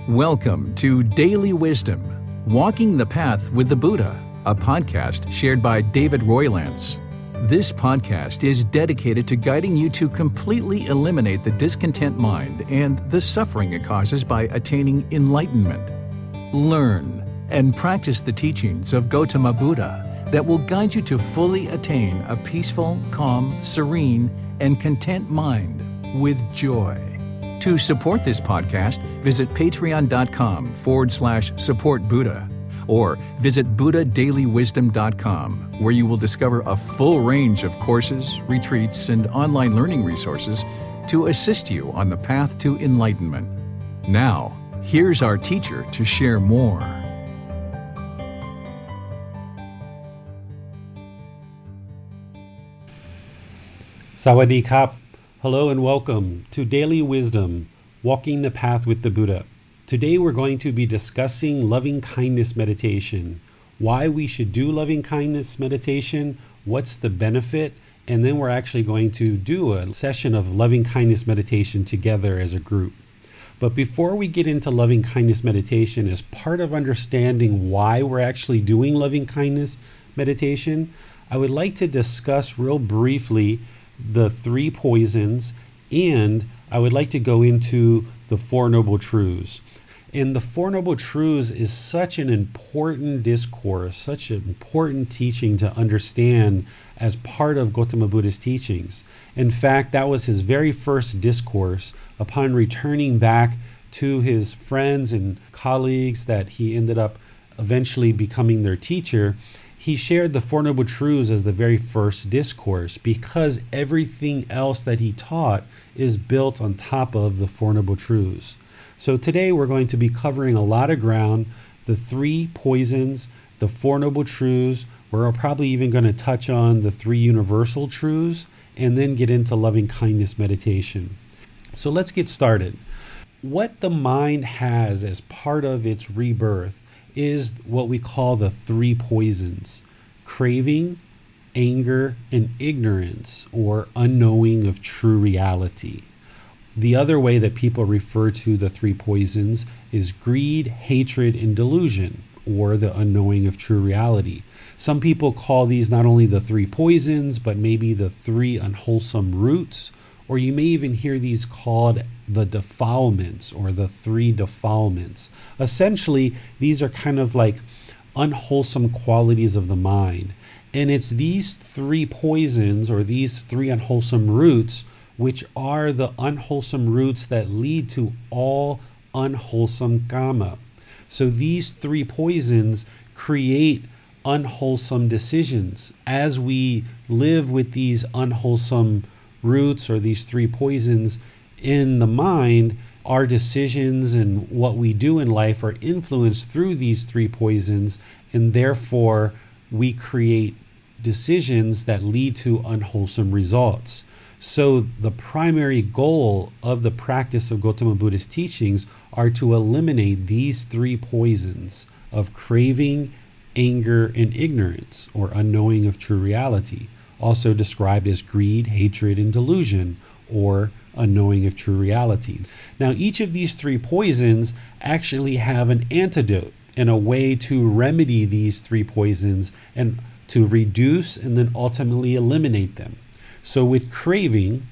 Welcome to Daily Wisdom, Walking the Path with the Buddha, a podcast shared by David Roylance. This podcast is dedicated to guiding you to completely eliminate the discontent mind and the suffering it causes by attaining enlightenment. Learn and practice the teachings of Gotama Buddha that will guide you to fully attain a peaceful, calm, serene, and content mind with joy. To support this podcast, visit patreon.com/support Buddha or visit buddhadailywisdom.com, where you will discover a full range of courses, retreats, and online learning resources to assist you on the path to enlightenment. Now, here's our teacher to share more. Sawadee Kap. Hello and welcome to Daily Wisdom, Walking the Path with the Buddha. Today we're going to be discussing loving kindness meditation, why we should do loving kindness meditation, what's the benefit, and then we're actually going to do a session of loving kindness meditation together as a group. But before we get into loving kindness meditation, as part of understanding why we're actually doing loving kindness meditation, I would like to discuss real briefly the three poisons, and I would like to go into the Four Noble Truths. And the Four Noble Truths is such an important discourse, such an important teaching to understand as part of Gotama Buddha's teachings. In fact, that was his very first discourse upon returning back to his friends and colleagues that he ended up eventually becoming their teacher. He shared the Four Noble Truths as the very first discourse because everything else that he taught is built on top of the Four Noble Truths. So today we're going to be covering a lot of ground, the three poisons, the Four Noble Truths. We're probably even going to touch on the three universal truths and then get into loving kindness meditation. So let's get started. What the mind has as part of its rebirth is what we call the three poisons: craving, anger, and ignorance, or unknowing of true reality. The other way that people refer to the three poisons is greed, hatred, and delusion, or the unknowing of true reality. Some people call these not only the three poisons, but maybe the three unwholesome roots, or you may even hear these called the defilements or the three defilements. Essentially, these are kind of like unwholesome qualities of the mind. And it's these three poisons or these three unwholesome roots which are the unwholesome roots that lead to all unwholesome karma. So these three poisons create unwholesome decisions. As we live with these unwholesome roots or these three poisons in the mind, our decisions and what we do in life are influenced through these three poisons, and therefore we create decisions that lead to unwholesome results. So the primary goal of the practice of Gotama Buddha's teachings are to eliminate these three poisons of craving, anger, and ignorance, or unknowing of true reality, also described as greed, hatred, and delusion, or unknowing of true reality. Now, each of these three poisons actually have an antidote and a way to remedy these three poisons and to reduce and then ultimately eliminate them. So with craving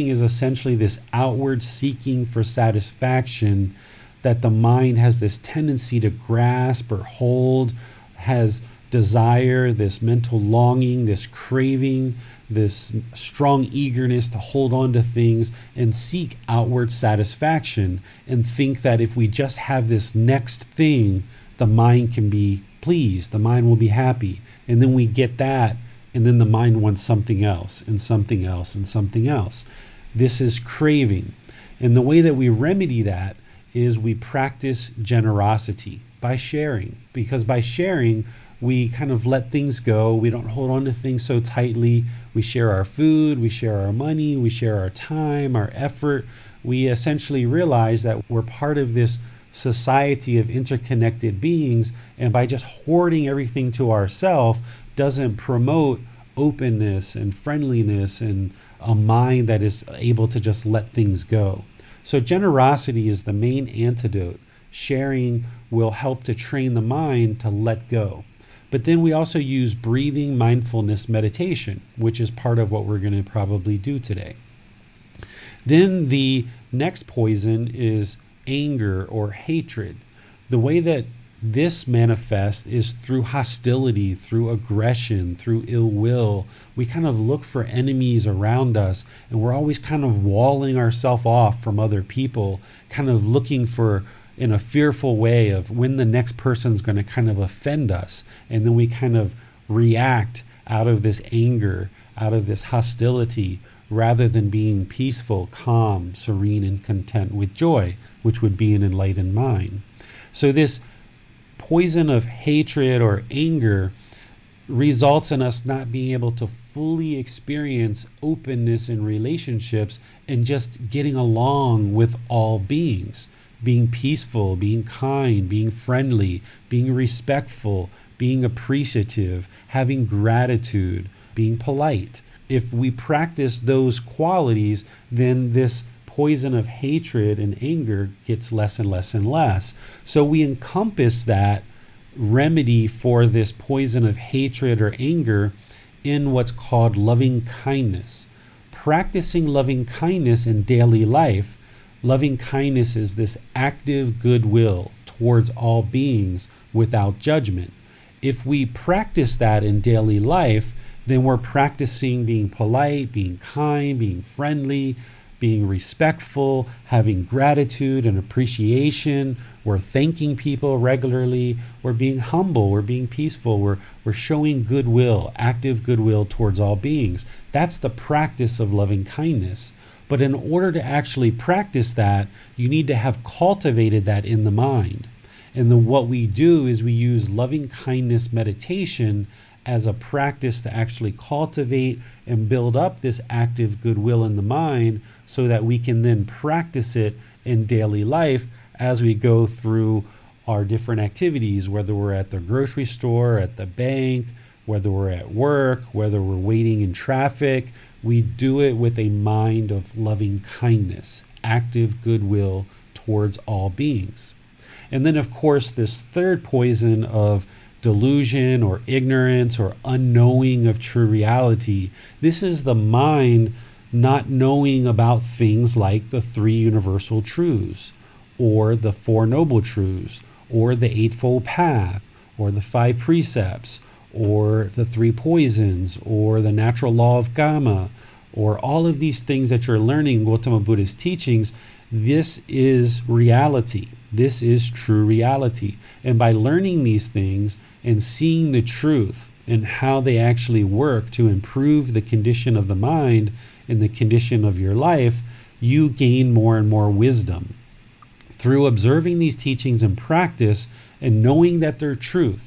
is essentially this outward seeking for satisfaction that the mind has this tendency to grasp or hold, has desire, this mental longing, this craving, this strong eagerness to hold on to things and seek outward satisfaction and think that if we just have this next thing, the mind can be pleased, the mind will be happy. And then we get that, and then the mind wants something else and something else and something else. This is craving. And the way that we remedy that is we practice generosity by sharing, because by sharing, we kind of let things go. We don't hold on to things so tightly. We share our food, we share our money, we share our time, our effort. We essentially realize that we're part of this society of interconnected beings, and by just hoarding everything to ourselves doesn't promote openness and friendliness and a mind that is able to just let things go. So generosity is the main antidote sharing will help to train the mind to let go. But then we also use breathing mindfulness meditation, which is part of what we're going to probably do today. Then the next poison is anger or hatred. The way that this manifests is through hostility, through aggression, through ill will. We kind of look for enemies around us, and we're always kind of walling ourselves off from other people, kind of looking for, in a fearful way, of when the next person's going to kind of offend us. And then we kind of react out of this anger, out of this hostility, rather than being peaceful, calm, serene, and content with joy, which would be an enlightened mind. So this poison of hatred or anger results in us not being able to fully experience openness in relationships and just getting along with all beings, being peaceful, being kind, being friendly, being respectful, being appreciative, having gratitude, being polite. If we practice those qualities, then this poison of hatred and anger gets less and less and less. So we encompass that remedy for this poison of hatred or anger in what's called loving kindness. Practicing loving kindness in daily life. Loving kindness is this active goodwill towards all beings without judgment. If we practice that in daily life, then we're practicing being polite, being kind, being friendly, being respectful, having gratitude and appreciation. We're thanking people regularly. We're being humble. We're being peaceful. We're showing goodwill, active goodwill towards all beings. That's the practice of loving kindness. But in order to actually practice that, you need to have cultivated that in the mind. And then what we do is we use loving kindness meditation as a practice to actually cultivate and build up this active goodwill in the mind so that we can then practice it in daily life as we go through our different activities, whether we're at the grocery store, at the bank, whether we're at work, whether we're waiting in traffic. We do it with a mind of loving kindness, active goodwill towards all beings. And then, of course, this third poison of delusion or ignorance or unknowing of true reality. This is the mind not knowing about things like the three universal truths, or the Four Noble Truths, or the Eightfold Path, or the Five Precepts, or the Three Poisons, or the Natural Law of Karma, or all of these things that you're learning in Gotama Buddha's teachings. This is reality. This is true reality. And by learning these things and seeing the truth and how they actually work to improve the condition of the mind and the condition of your life, you gain more and more wisdom. Through observing these teachings in practice and knowing that they're truth,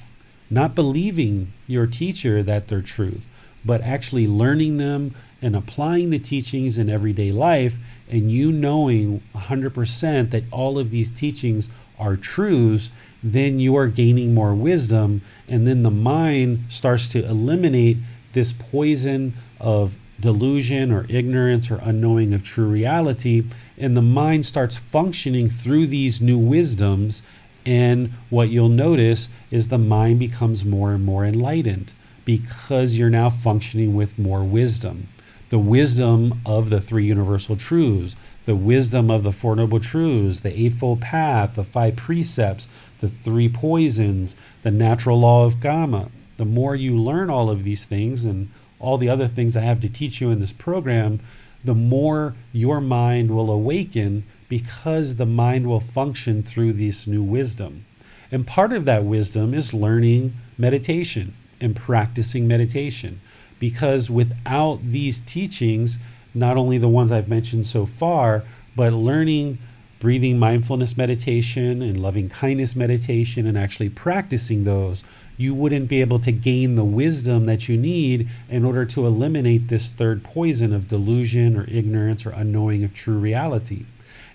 not believing your teacher that they're truth, but actually learning them and applying the teachings in everyday life, and you knowing 100% that all of these teachings are truths, then you are gaining more wisdom, and then the mind starts to eliminate this poison of delusion or ignorance or unknowing of true reality, and the mind starts functioning through these new wisdoms. And what you'll notice is the mind becomes more and more enlightened because you're now functioning with more wisdom. The wisdom of the three universal truths, the wisdom of the Four Noble Truths, the Eightfold Path, the Five Precepts, the Three Poisons, the Natural Law of Karma. The more you learn all of these things and all the other things I have to teach you in this program, the more your mind will awaken, because the mind will function through this new wisdom. And part of that wisdom is learning meditation and practicing meditation. Because without these teachings, not only the ones I've mentioned so far, but learning breathing mindfulness meditation and loving kindness meditation and actually practicing those, you wouldn't be able to gain the wisdom that you need in order to eliminate this third poison of delusion or ignorance or unknowing of true reality.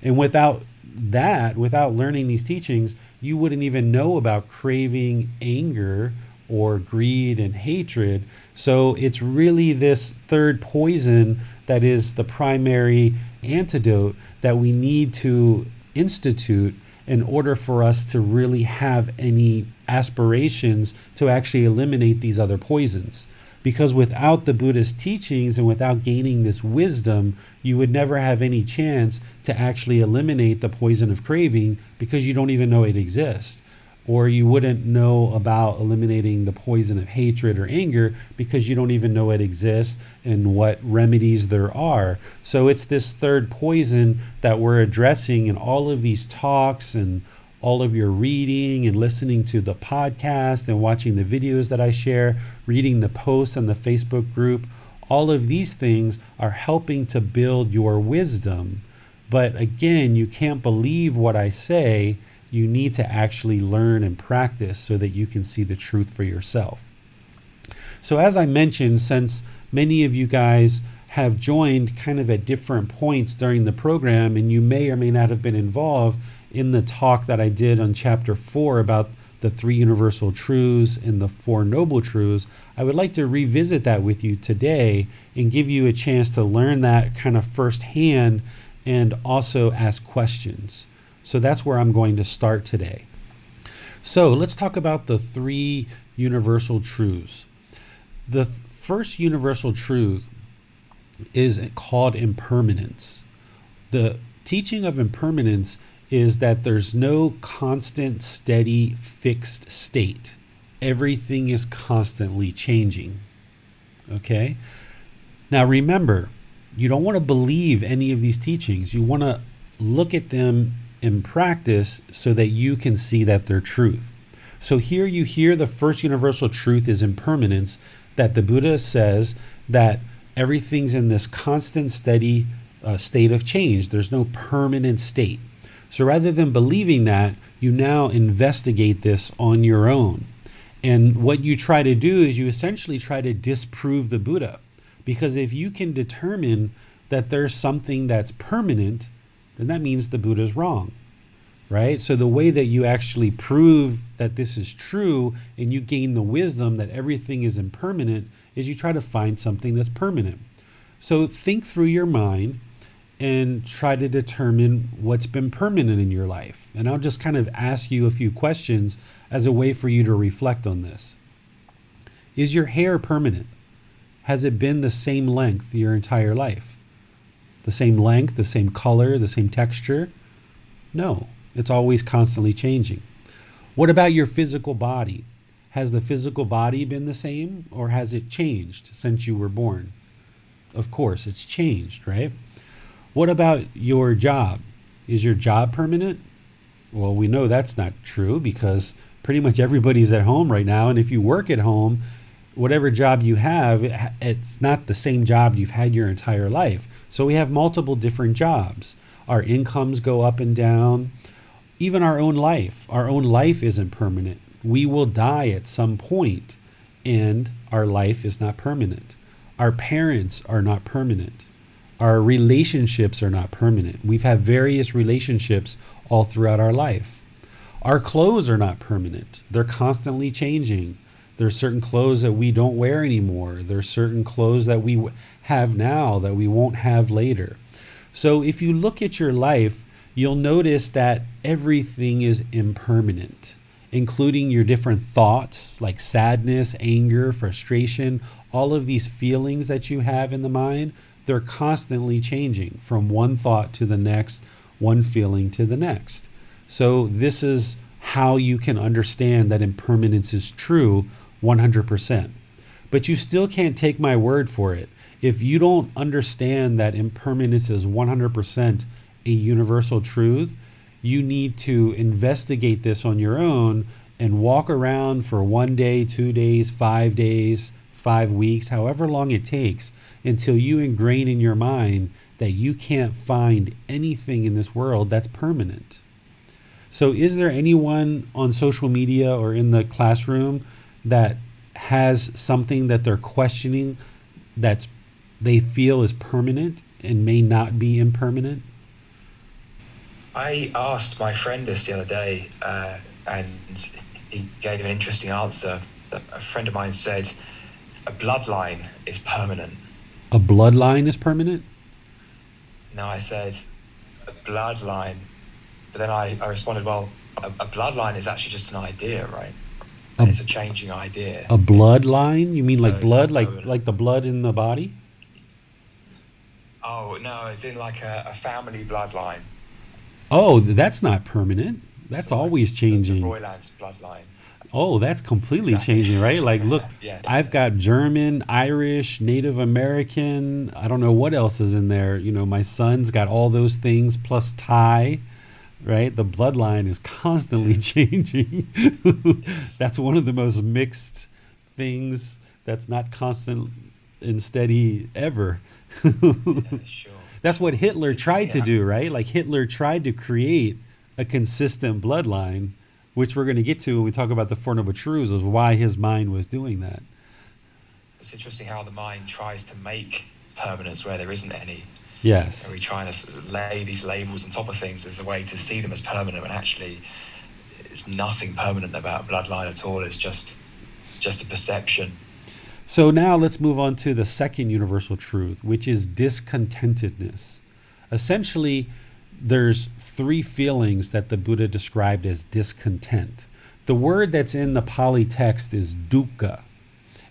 And without that, without learning these teachings, you wouldn't even know about craving, anger, or greed and hatred. So it's really this third poison that is the primary antidote that we need to institute in order for us to really have any aspirations to actually eliminate these other poisons. Because without the Buddha's teachings and without gaining this wisdom, you would never have any chance to actually eliminate the poison of craving, because you don't even know it exists. Or you wouldn't know about eliminating the poison of hatred or anger, because you don't even know it exists and what remedies there are. So it's this third poison that we're addressing in all of these talks and all of your reading and listening to the podcast and watching the videos that I share, reading the posts on the Facebook group. All of these things are helping to build your wisdom. But again, you can't believe what I say. You need to actually learn and practice so that you can see the truth for yourself. So as I mentioned, since many of you guys have joined kind of at different points during the program, and you may or may not have been involved in the talk that I did on chapter 4 about the 3 universal truths and the 4 noble truths, I would like to revisit that with you today and give you a chance to learn that kind of firsthand and also ask questions. So that's where I'm going to start today. So let's talk about the 3 universal truths. The first universal truth is called impermanence. The teaching of impermanence is that there's no constant, steady, fixed state. Everything is constantly changing. Okay? Now remember, you don't want to believe any of these teachings. You want to look at them in practice so that you can see that they're truth. So here you hear the first universal truth is impermanence, that the Buddha says that everything's in this constant, steady state of change. There's no permanent state. So rather than believing that, you now investigate this on your own. And what you try to do is you essentially try to disprove the Buddha. Because if you can determine that there's something that's permanent, then that means the Buddha is wrong, right? So the way that you actually prove that this is true and you gain the wisdom that everything is impermanent is you try to find something that's permanent. So think through your mind and try to determine what's been permanent in your life. And I'll just kind of ask you a few questions as a way for you to reflect on this. Is your hair permanent? Has it been the same length your entire life? The same length, the same color, the same texture? No, it's always constantly changing. What about your physical body? Has the physical body been the same, or has it changed since you were born? Of course, it's changed, right? What about your job? Is your job permanent? Well, we know that's not true because pretty much everybody's at home right now. And if you work at home, whatever job you have, it's not the same job you've had your entire life. So we have multiple different jobs. Our incomes go up and down. Even our own life isn't permanent. We will die at some point, and our life is not permanent. Our parents are not permanent. Our relationships are not permanent. We've had various relationships all throughout our life. Our clothes are not permanent. They're constantly changing. There's certain clothes that we don't wear anymore. There's certain clothes that we have now that we won't have later. So if you look at your life, you'll notice that everything is impermanent, including your different thoughts like sadness, anger, frustration, all of these feelings that you have in the mind. They're constantly changing from one thought to the next, one feeling to the next. So this is how you can understand that impermanence is true 100%. But you still can't take my word for it. If you don't understand that impermanence is 100% a universal truth, you need to investigate this on your own and walk around for 1 day, 2 days, 5 days, 5 weeks, however long it takes, until you ingrain in your mind that you can't find anything in this world that's permanent. So is there anyone on social media or in the classroom that has something that they're questioning that they feel is permanent and may not be impermanent? I asked my friend this the other day, and he gave an interesting answer. A friend of mine said, a bloodline is permanent. A bloodline is permanent? No, I said, a bloodline, But then I responded, well, a bloodline is actually just an idea, right? A, And it's a changing idea. a bloodline? You mean So like it's blood, unpermanent. like the blood in the body? Oh, no, it's in like a family bloodline. Oh, that's not permanent. That's So like always the changing. Roylance bloodline. Oh, that's completely Exactly. changing, right? Like, look, Yeah. I've got German, Irish, Native American. I don't know what else is in there. You know, my son's got all those things plus Thai, right? The bloodline is constantly Yeah. changing. Yes. That's one of the most mixed things that's not constant and steady ever. Yeah, sure. That's what Hitler It's tried interesting to how, do, right? Like Hitler tried to create a consistent bloodline, which we're going to get to when we talk about the Four Noble Truths of why his mind was doing that. it's interesting how the mind tries to make permanence where there isn't any. Are Yes. we trying to lay these labels on top of things as a way to see them as permanent when actually it's nothing permanent about bloodline at all. It's just a perception. So now let's move on to the second universal truth, which is discontentedness. Essentially, there's three feelings that the Buddha described as discontent. The word that's in the Pali text is dukkha,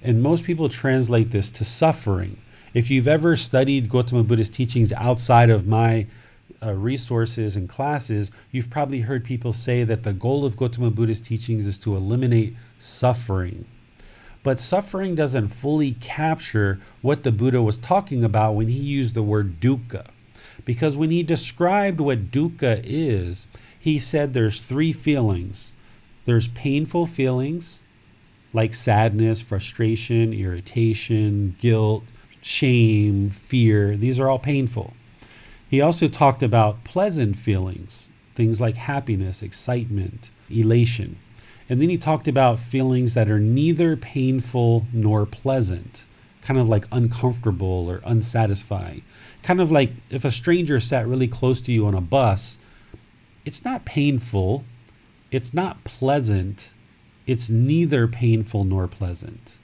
and most people translate this to suffering. If you've ever studied Gotama Buddha's teachings outside of my resources and classes, you've probably heard people say that the goal of Gotama Buddha's teachings is to eliminate suffering. But suffering doesn't fully capture what the Buddha was talking about when he used the word dukkha. Because when he described what dukkha is, he said there's three feelings. There's painful feelings like sadness, frustration, irritation, guilt, shame, fear. These are all painful. He also talked about pleasant feelings, things like happiness, excitement, elation. And then he talked about feelings that are neither painful nor pleasant, kind of like uncomfortable or unsatisfying. Kind of like if a stranger sat really close to you on a bus, it's not painful, it's not pleasant, it's neither painful nor pleasant,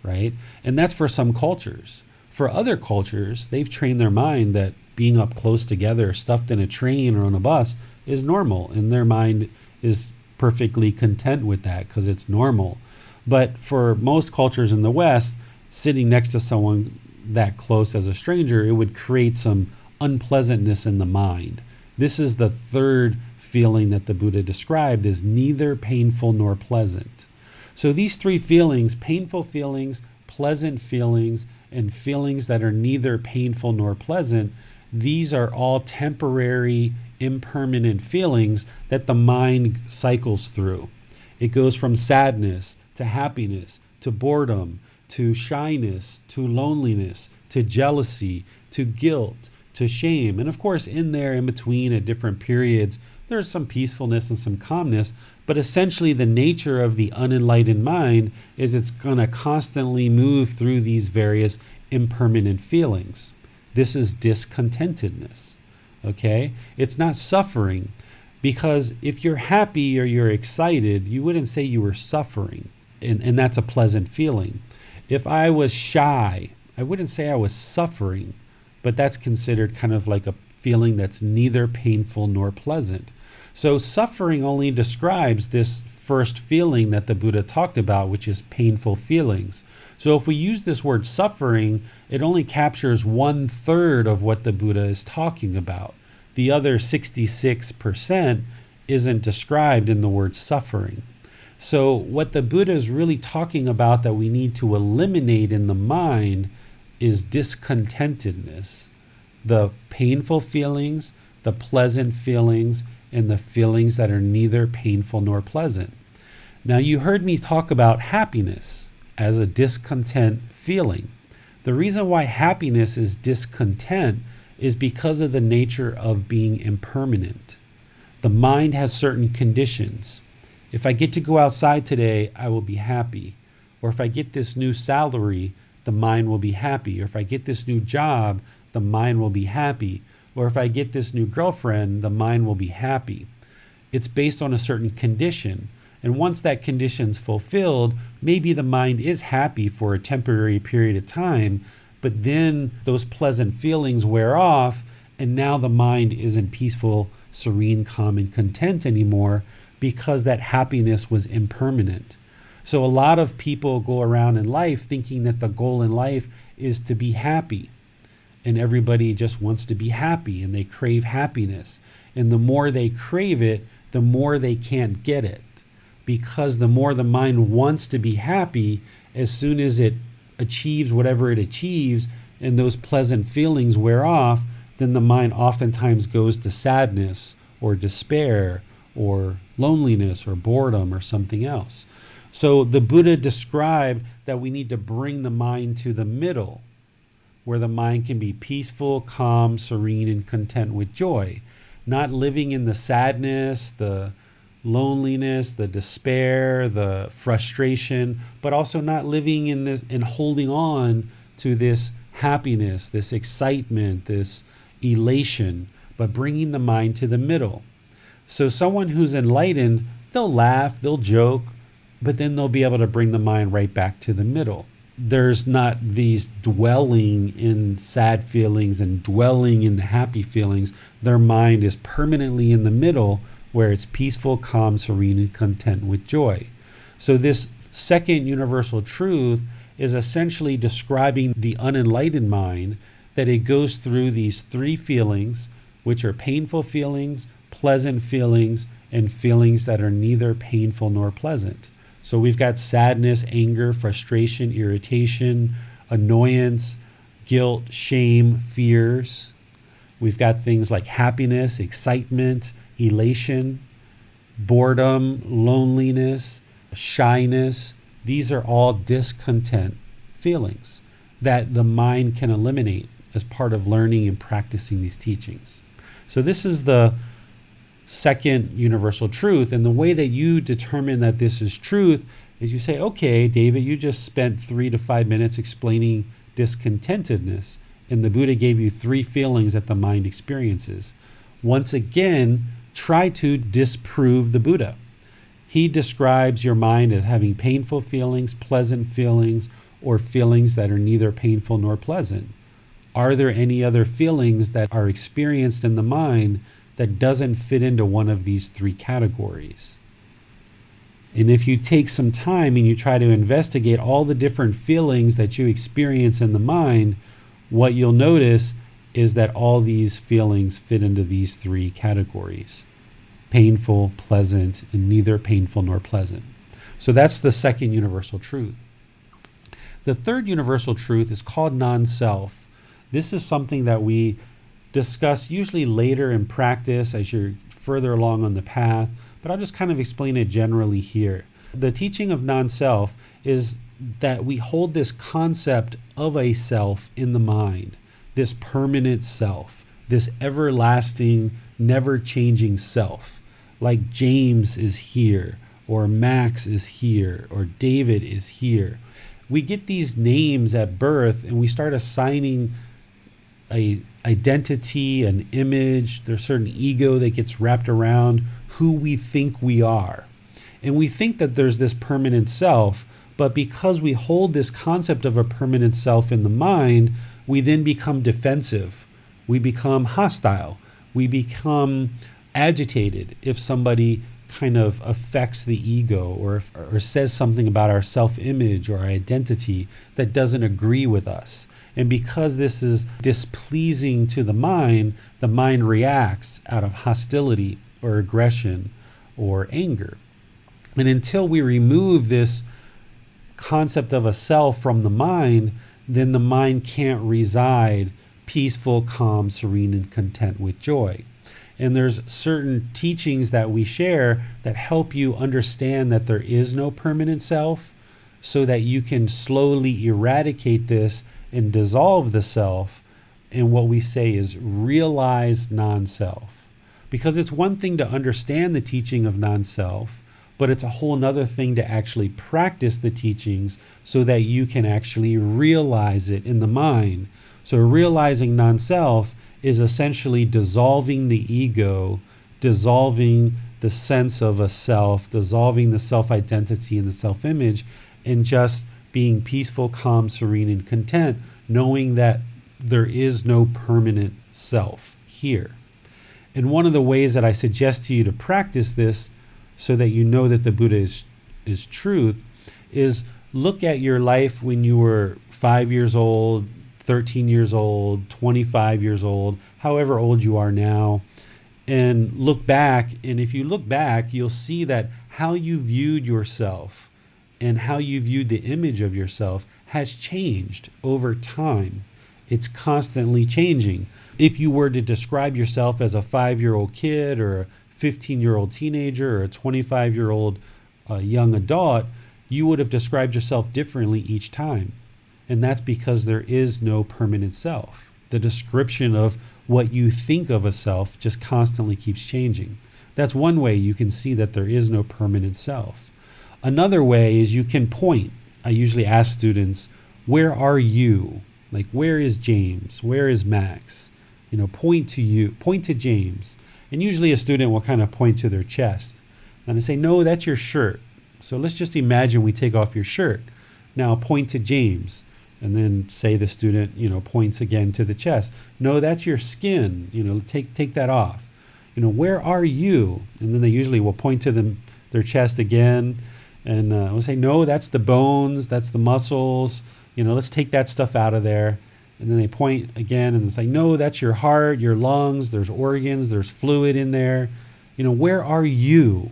right? And that's for some cultures. For other cultures, they've trained their mind that being up close together, stuffed in a train or on a bus, is normal, and their mind is perfectly content with that because it's normal. But for most cultures in the West, sitting next to someone that close as a stranger, it would create some unpleasantness in the mind. This is the third feeling that the Buddha described as neither painful nor pleasant. So these three feelings, painful feelings, pleasant feelings, and feelings that are neither painful nor pleasant, these are all temporary, impermanent feelings that the mind cycles through. It goes from sadness to happiness to boredom to shyness to loneliness to jealousy to guilt to shame. And of course, in there, in between at different periods, there's some peacefulness and some calmness. But essentially, the nature of the unenlightened mind is it's going to constantly move through these various impermanent feelings. This is discontentedness. Okay? It's not suffering, because if you're happy or you're excited, you wouldn't say you were suffering, and that's a pleasant feeling. If I was shy, I wouldn't say I was suffering, but that's considered kind of like a feeling that's neither painful nor pleasant. So suffering only describes this first feeling that the Buddha talked about, which is painful feelings. So if we use this word suffering, it only captures 1/3 of what the Buddha is talking about. The other 66% isn't described in the word suffering. So what the Buddha is really talking about that we need to eliminate in the mind is discontentedness. The painful feelings, the pleasant feelings, and the feelings that are neither painful nor pleasant. Now, you heard me talk about happiness as a discontent feeling. The reason why happiness is discontent is because of the nature of being impermanent. The mind has certain conditions. If I get to go outside today, I will be happy. Or if I get this new salary, the mind will be happy. Or if I get this new job, the mind will be happy. Or if I get this new girlfriend, the mind will be happy. It's based on a certain condition. And once that condition's fulfilled, maybe the mind is happy for a temporary period of time, but then those pleasant feelings wear off, and now the mind isn't peaceful serene, calm, and content anymore because that happiness was impermanent. So a lot of people go around in life thinking that the goal in life is to be happy. And everybody just wants to be happy and they crave happiness. And the more they crave it, the more they can't get it. Because the more the mind wants to be happy, as soon as it achieves whatever it achieves and those pleasant feelings wear off, then the mind oftentimes goes to sadness or despair or loneliness or boredom or something else. So the Buddha described that we need to bring the mind to the middle, where the mind can be peaceful, calm, serene, and content with joy. Not living in the sadness, the loneliness, the despair, the frustration, but also not living in this and holding on to this happiness, this excitement, this elation, but bringing the mind to the middle. So someone who's enlightened, they'll laugh, they'll joke, but then they'll be able to bring the mind right back to the middle. There's not these dwelling in sad feelings and dwelling in the happy feelings. Their mind is permanently in the middle, where it's peaceful, calm, serene, and content with joy. So this second universal truth is essentially describing the unenlightened mind, that it goes through these three feelings, which are painful feelings, pleasant feelings, and feelings that are neither painful nor pleasant. So we've got sadness, anger, frustration, irritation, annoyance, guilt, shame, fears. We've got things like happiness, excitement, elation, boredom, loneliness, shyness. These are all discontent feelings that the mind can eliminate as part of learning and practicing these teachings. So this is the second universal truth. And the way that you determine that this is truth is you say, okay, David, you just spent 3 to 5 minutes explaining discontentedness, and the Buddha gave you 3 feelings that the mind experiences. Once again, try to disprove the Buddha. He describes your mind as having painful feelings, pleasant feelings, or feelings that are neither painful nor pleasant. Are there any other feelings that are experienced in the mind that doesn't fit into one of these 3 categories? And if you take some time and you try to investigate all the different feelings that you experience in the mind, what you'll notice is that all these feelings fit into these 3 categories: painful, pleasant, and neither painful nor pleasant. So that's the second universal truth. The third universal truth is called non-self. This is something that we discuss usually later in practice as you're further along on the path, but I'll just kind of explain it generally here. The teaching of non-self is that we hold this concept of a self in the mind, this permanent self, this everlasting, never-changing self. Like James is here, or Max is here, or David is here. We get these names at birth and we start assigning a identity, an image. There's certain ego that gets wrapped around who we think we are. And we think that there's this permanent self, but because we hold this concept of a permanent self in the mind, we then become defensive. We become hostile. We become agitated if somebody kind of affects the ego or says something about our self-image or our identity that doesn't agree with us. And because this is displeasing to the mind reacts out of hostility or aggression or anger. And until we remove this concept of a self from the mind, then the mind can't reside peaceful, calm, serene, and content with joy. And there's certain teachings that we share that help you understand that there is no permanent self, so that you can slowly eradicate this and dissolve the self. And what we say is realize non-self. Because it's one thing to understand the teaching of non-self, but it's a whole nother thing to actually practice the teachings so that you can actually realize it in the mind. So realizing non-self is essentially dissolving the ego, dissolving the sense of a self, dissolving the self-identity and the self-image, and just being peaceful, calm, serene, and content, knowing that there is no permanent self here. And one of the ways that I suggest to you to practice this so that you know that the Buddha is truth is look at your life when you were 5 years old, 13 years old, 25 years old, however old you are now, and look back. And if you look back, you'll see that how you viewed yourself and how you viewed the image of yourself has changed over time. It's constantly changing. If you were to describe yourself as a 5-year-old kid or a 15-year-old teenager or a 25-year-old young adult, you would have described yourself differently each time. And that's because there is no permanent self. The description of what you think of a self just constantly keeps changing. That's one way you can see that there is no permanent self. Another way is you can point. I usually ask students, where are you? Like, where is James? Where is Max? Point to you, point to James. And usually a student will kind of point to their chest. And I say, no, that's your shirt. So let's just imagine we take off your shirt. Now point to James. And then say the student, points again to the chest. No, that's your skin. Take that off. Where are you? And then they usually will point to their chest again. And we'll say, no, that's the bones. That's the muscles. Let's take that stuff out of there. And then they point again and it's like, no, that's your heart, your lungs, there's organs, there's fluid in there. Where are you?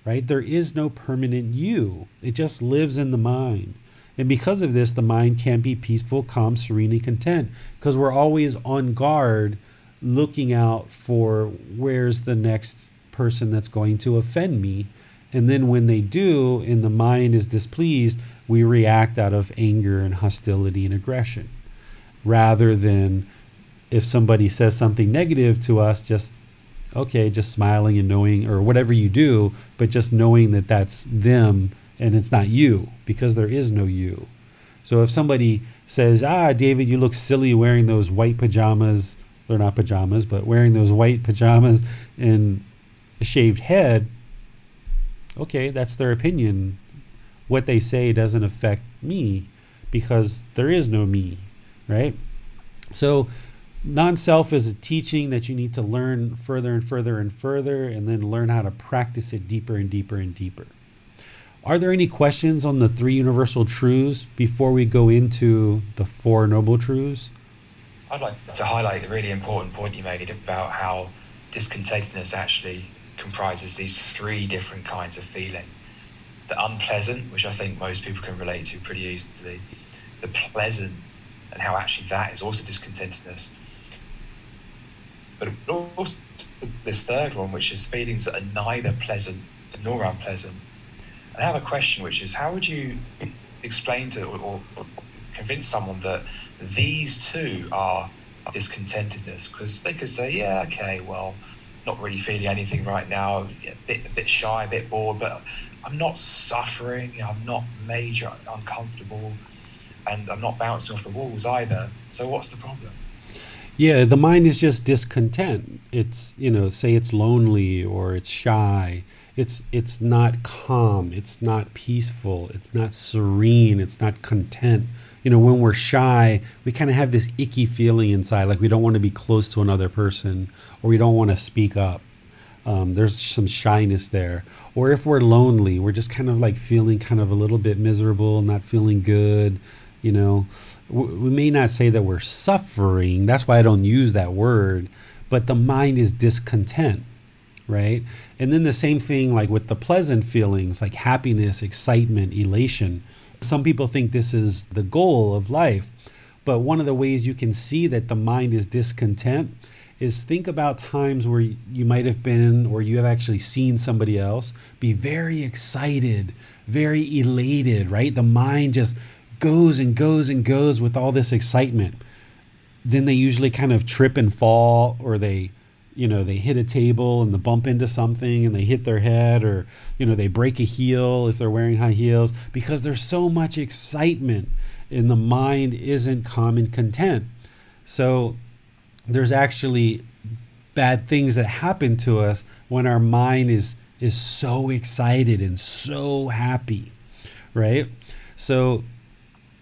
Right? There is no permanent you. It just lives in the mind. And because of this, the mind can't be peaceful, calm, serene, and content, because we're always on guard looking out for where's the next person that's going to offend me. And then when they do and the mind is displeased, we react out of anger and hostility and aggression. Rather than if somebody says something negative to us, just smiling and knowing, or whatever you do, but just knowing that that's them and it's not you, because there is no you. So if somebody says, David, you look silly wearing those white pajamas, they're not pajamas, but wearing those white pajamas and a shaved head, okay, that's their opinion. What they say doesn't affect me because there is no me, right? So non-self is a teaching that you need to learn further and further and further, and then learn how to practice it deeper and deeper and deeper. Are there any questions on the 3 universal truths before we go into the 4 noble truths? I'd like to highlight a really important point you made about how discontentedness actually comprises these 3 different kinds of feeling. The unpleasant, which I think most people can relate to pretty easily. The pleasant, and how actually that is also discontentedness. But also this 3rd one, which is feelings that are neither pleasant nor unpleasant. I have a question, which is, how would you explain to or convince someone that these 2 are discontentedness? Because they could say, yeah, okay, well, not really feeling anything right now, a bit shy, a bit bored, but I'm not suffering, I'm not major uncomfortable, and I'm not bouncing off the walls either. So what's the problem? Yeah, the mind is just discontent. It's, say it's lonely or it's shy. It's not calm. It's not peaceful. It's not serene. It's not content. When we're shy, we kind of have this icky feeling inside, like we don't want to be close to another person, or we don't want to speak up. There's some shyness there. Or if we're lonely, we're just kind of like feeling kind of a little bit miserable, not feeling good. We may not say that we're suffering. That's why I don't use that word. But the mind is discontent, right? And then the same thing like with the pleasant feelings, like happiness, excitement, elation. Some people think this is the goal of life. But one of the ways you can see that the mind is discontent is think about times where you might have been, or you have actually seen somebody else be very excited, very elated, right? The mind just goes and goes and goes with all this excitement. Then they usually kind of trip and fall, or they hit a table and they bump into something and they hit their head, or, they break a heel if they're wearing high heels, because there's so much excitement and the mind isn't calm and content. So there's actually bad things that happen to us when our mind is so excited and so happy, right? So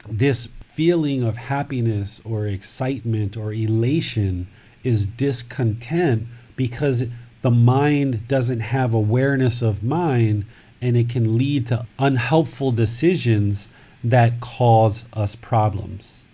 this feeling of happiness or excitement or elation is discontent because the mind doesn't have awareness of mind, and it can lead to unhelpful decisions that cause us problems.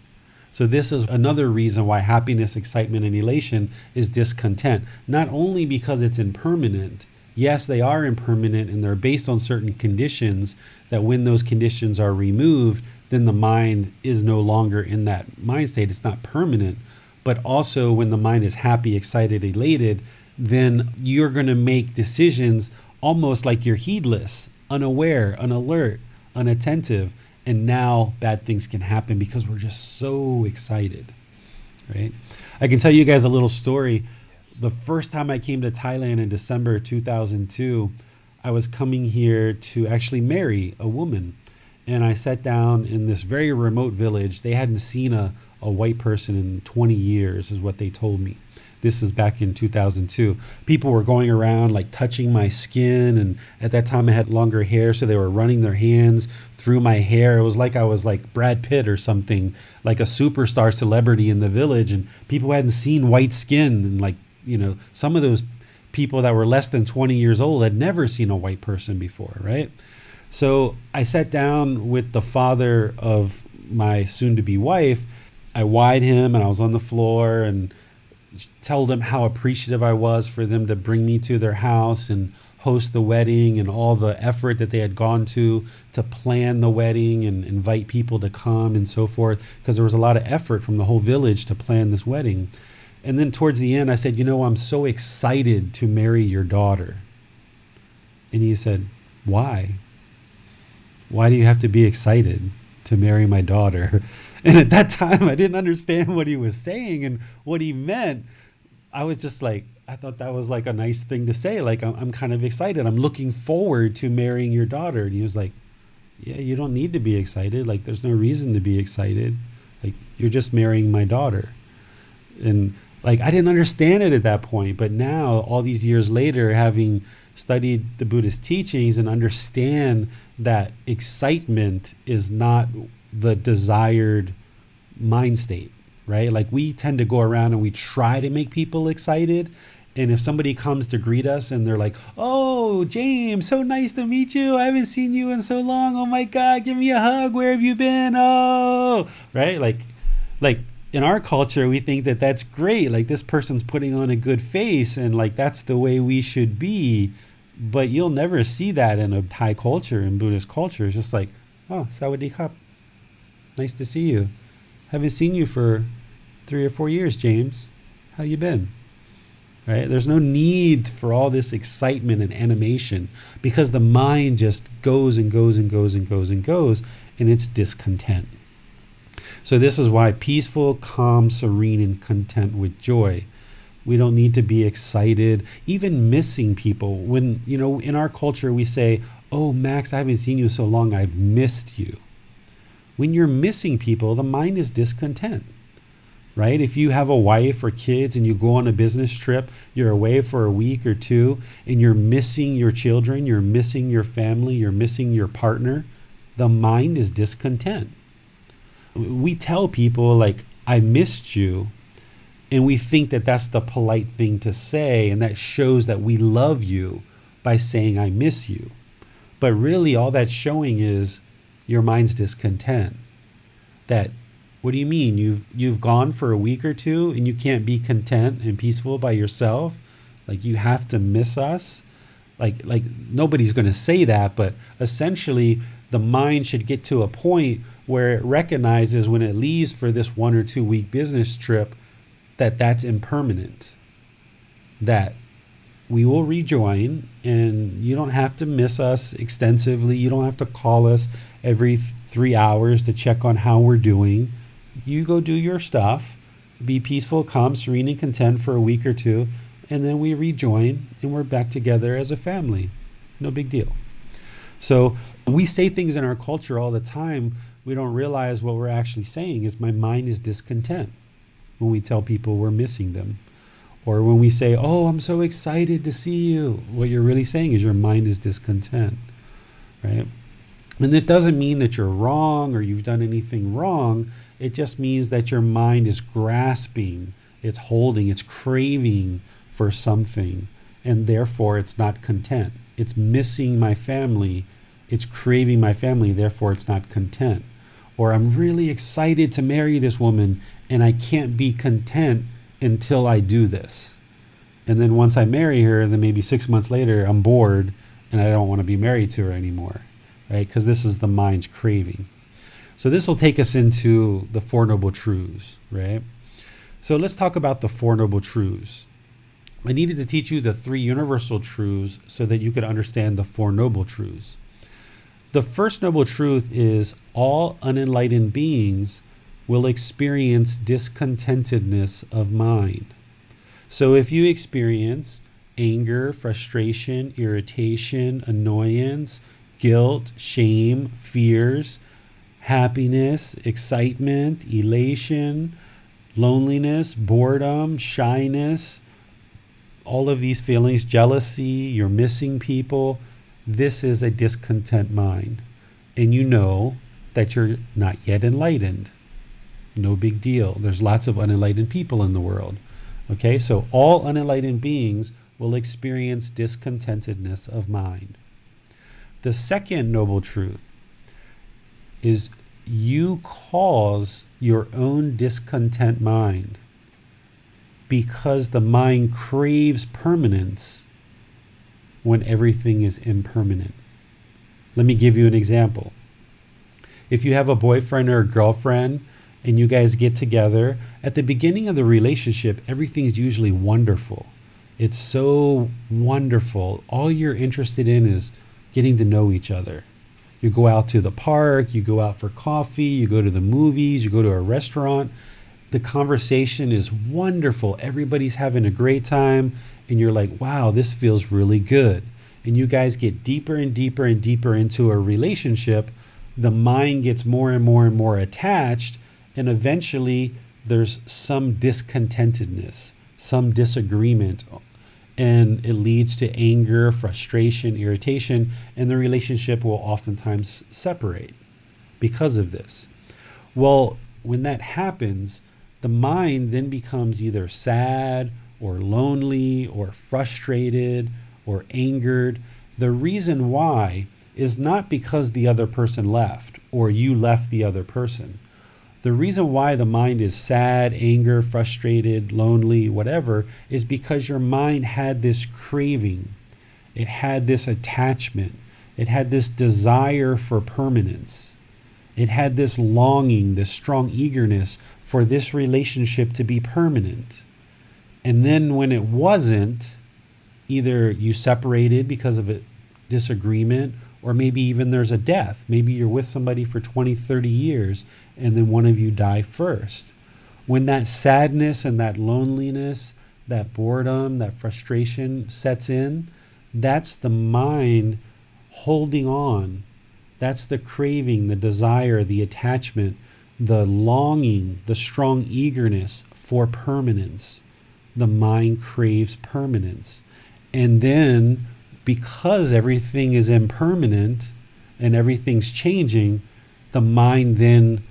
So this is another reason why happiness, excitement, and elation is discontent. Not only because it's impermanent. Yes, they are impermanent and they're based on certain conditions that when those conditions are removed, then the mind is no longer in that mind state. It's not permanent. But also when the mind is happy, excited, elated, then you're going to make decisions almost like you're heedless, unaware, unalert, unattentive. And now bad things can happen because we're just so excited, right? I can tell you guys a little story. The first time I came to Thailand in December 2002, I was coming here to actually marry a woman. And I sat down in this very remote village. They hadn't seen a white person in 20 years is what they told me. This is back in 2002. People were going around like touching my skin. And at that time I had longer hair. So they were running their hands through my hair. It was like I was like Brad Pitt or something, like a superstar celebrity in the village. And people hadn't seen white skin. And like, you know, some of those people that were less than 20 years old had never seen a white person before, right? So I sat down with the father of my soon-to-be wife. I wide him and I was on the floor and told him how appreciative I was for them to bring me to their house and host the wedding and all the effort that they had gone to plan the wedding and invite people to come and so forth, because there was a lot of effort from the whole village to plan this wedding. And then towards the end, I said, you know, I'm so excited to marry your daughter. And he said, why? Why do you have to be excited to marry my daughter? And at that time, I didn't understand what he was saying and what he meant. I was just like, I thought that was like a nice thing to say. Like, I'm kind of excited. I'm looking forward to marrying your daughter. And he was like, yeah, you don't need to be excited. Like, there's no reason to be excited. Like, you're just marrying my daughter. And like, I didn't understand it at that point. But now, all these years later, having studied the Buddhist teachings and understand that excitement is not the desired mind state, right? Like, we tend to go around and we try to make people excited. And if somebody comes to greet us and they're like, oh, James, so nice to meet you. I haven't seen you in so long. Oh my God, give me a hug. Where have you been? Oh, right? Like in our culture, we think that that's great. Like, this person's putting on a good face and like, that's the way we should be. But you'll never see that in a Thai culture, in Buddhist culture. It's just like, oh, Sawadee Krap. Nice to see you. Haven't seen you for 3 or 4 years, James. How you been? Right? There's no need for all this excitement and animation because the mind just goes and goes and goes and goes and goes, and it's discontent. So this is why peaceful, calm, serene, and content with joy. We don't need to be excited, even missing people. When, you know, in our culture, we say, oh, Max, I haven't seen you so long, I've missed you. When you're missing people, the mind is discontent, right? If you have a wife or kids and you go on a business trip, you're away for a week or two, and you're missing your children, you're missing your family, you're missing your partner, the mind is discontent. We tell people like, I missed you, and we think that that's the polite thing to say, and that shows that we love you by saying, I miss you. But really, all that's showing is your mind's discontent. That, what do you mean? You've gone for a week or two, and you can't be content and peaceful by yourself? Like, you have to miss us? Like nobody's going to say that, but essentially, the mind should get to a point where it recognizes when it leaves for this 1 or 2 week business trip that that's impermanent, that we will rejoin, and you don't have to miss us extensively. You don't have to call us every 3 hours to check on how we're doing. You go do your stuff, be peaceful, calm, serene, and content for a week or two, and then we rejoin and we're back together as a family. No big deal. So we say things in our culture all the time. We don't realize what we're actually saying is my mind is discontent when we tell people we're missing them. Or when we say, oh, I'm so excited to see you. What you're really saying is your mind is discontent, right? And it doesn't mean that you're wrong or you've done anything wrong. It just means that your mind is grasping, it's holding, it's craving for something, and therefore it's not content. It's missing my family. It's craving my family, therefore it's not content. Or I'm really excited to marry this woman and I can't be content until I do this. And then once I marry her, then maybe 6 months later, I'm bored and I don't want to be married to her anymore, right? Because this is the mind's craving. So this will take us into the Four Noble Truths, right? So let's talk about the Four Noble Truths. I needed to teach you the three universal truths so that you could understand the Four Noble Truths. The first noble truth is all unenlightened beings will experience discontentedness of mind. So if you experience anger, frustration, irritation, annoyance, guilt, shame, fears, happiness, excitement, elation, loneliness, boredom, shyness, all of these feelings, jealousy, you're missing people, this is a discontent mind. And you know that you're not yet enlightened. No big deal. There's lots of unenlightened people in the world. Okay, so all unenlightened beings will experience discontentedness of mind. The second noble truth is you cause your own discontent mind because the mind craves permanence when everything is impermanent. Let me give you an example. If you have a boyfriend or a girlfriend and you guys get together, at the beginning of the relationship, everything's usually wonderful. It's so wonderful. All you're interested in is getting to know each other. You go out to the park, you go out for coffee, you go to the movies, you go to a restaurant. The conversation is wonderful. Everybody's having a great time. And you're like, wow, this feels really good. And you guys get deeper and deeper and deeper into a relationship. The mind gets more and more and more attached. And eventually there's some discontentedness, some disagreement. And it leads to anger, frustration, irritation. And the relationship will oftentimes separate because of this. Well, when that happens, the mind then becomes either sad or lonely or frustrated or angered. The reason why is not because the other person left or you left the other person. The reason why the mind is sad, anger, frustrated, lonely, whatever, is because your mind had this craving. It had this attachment. It had this desire for permanence. It had this longing, this strong eagerness for this relationship to be permanent. And then when it wasn't, either you separated because of a disagreement, or maybe even there's a death. Maybe you're with somebody for 20, 30 years, and then one of you die first. When that sadness and that loneliness, that boredom, that frustration sets in, that's the mind holding on. That's the craving, the desire, the attachment, the longing, the strong eagerness for permanence. The mind craves permanence. And then because everything is impermanent and everything's changing, the mind then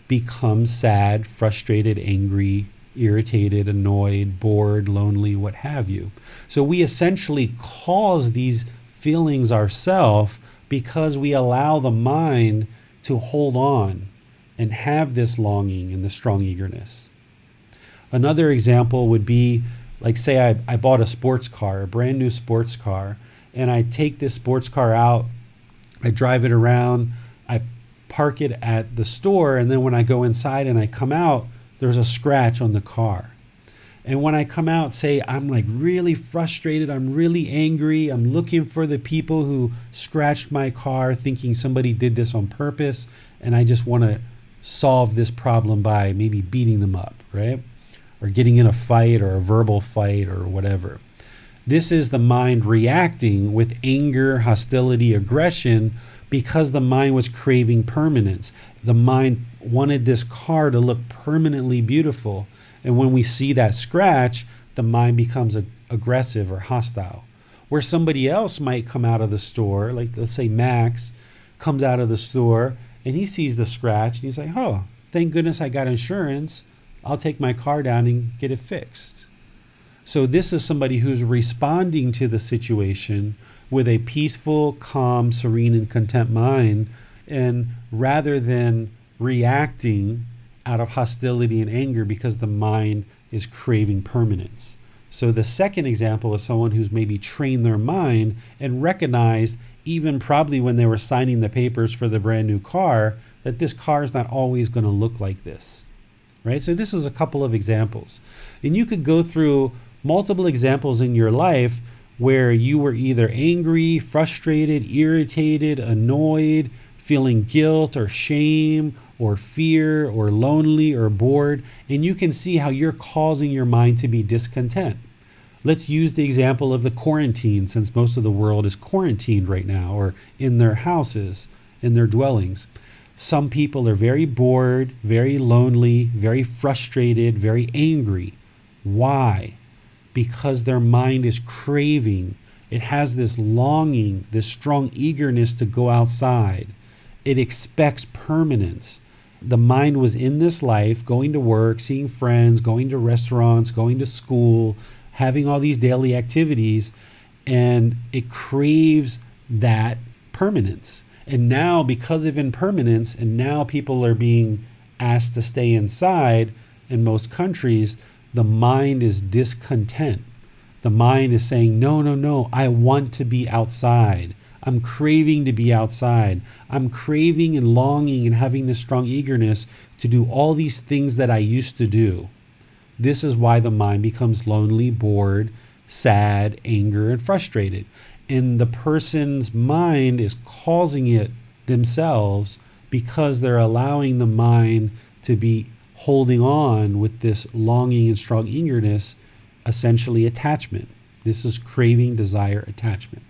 becomes sad, frustrated, angry, irritated, annoyed, bored, lonely, what have you. So we essentially cause these feelings ourselves because we allow the mind to hold on and have this longing and the strong eagerness. Another example would be, like, say I bought a sports car, a brand new sports car, and I take this sports car out, I drive it around, I park it at the store, and then when I go inside and I come out, there's a scratch on the car. And when I come out, say I'm like really frustrated, I'm really angry, I'm looking for the people who scratched my car, thinking somebody did this on purpose, and I just want to solve this problem by maybe beating them up, right? Or getting in a fight or a verbal fight or whatever. This is the mind reacting with anger, hostility, aggression, because the mind was craving permanence. The mind wanted this car to look permanently beautiful. And when we see that scratch, the mind becomes aggressive or hostile. Where somebody else might come out of the store, like let's say Max comes out of the store and he sees the scratch and he's like, oh, thank goodness I got insurance. I'll take my car down and get it fixed. So this is somebody who's responding to the situation with a peaceful, calm, serene, and content mind, and rather than reacting out of hostility and anger because the mind is craving permanence. So the second example is someone who's maybe trained their mind and recognized, even probably when they were signing the papers for the brand new car, that this car is not always going to look like this, right? So this is a couple of examples. And you could go through multiple examples in your life where you were either angry, frustrated, irritated, annoyed, feeling guilt or shame or fear or lonely or bored, and you can see how you're causing your mind to be discontent. Let's use the example of the quarantine, since most of the world is quarantined right now or in their houses, in their dwellings. Some people are very bored, very lonely, very frustrated, very angry. Why? Because their mind is craving. It has this longing, this strong eagerness to go outside. It expects permanence. The mind was in this life, going to work, seeing friends, going to restaurants, going to school, having all these daily activities, and it craves that permanence. And now, because of impermanence, and now people are being asked to stay inside in most countries, the mind is discontent. The mind is saying, no, I want to be outside. I'm craving to be outside. I'm craving and longing and having this strong eagerness to do all these things that I used to do. This is why the mind becomes lonely, bored, sad, angry, and frustrated. And the person's mind is causing it themselves because they're allowing the mind to be holding on with this longing and strong eagerness, essentially attachment. This is craving, desire, attachment.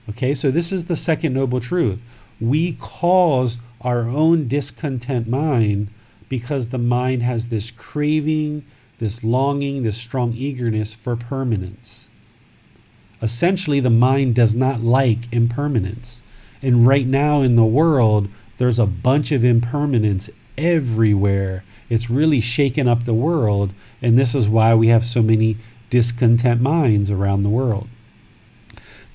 Okay, so this is the second noble truth. We cause our own discontent mind because the mind has this craving, this longing, this strong eagerness for permanence. Essentially, the mind does not like impermanence. And right now in the world, there's a bunch of impermanence everywhere. It's really shaken up the world, and this is why we have so many discontent minds around the world.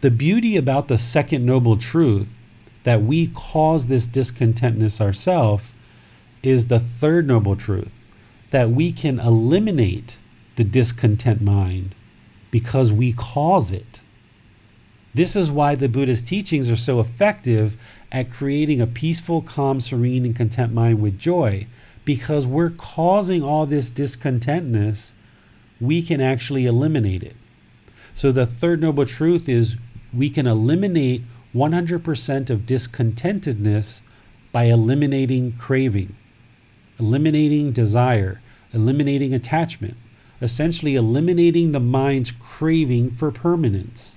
The beauty about the second noble truth, that we cause this discontentness ourselves, is the third noble truth, that we can eliminate the discontent mind because we cause it. This is why the Buddha's teachings are so effective at creating a peaceful, calm, serene, and content mind with joy. Because we're causing all this discontentness, we can actually eliminate it. So the third noble truth is we can eliminate 100% of discontentedness by eliminating craving, eliminating desire, eliminating attachment, essentially eliminating the mind's craving for permanence.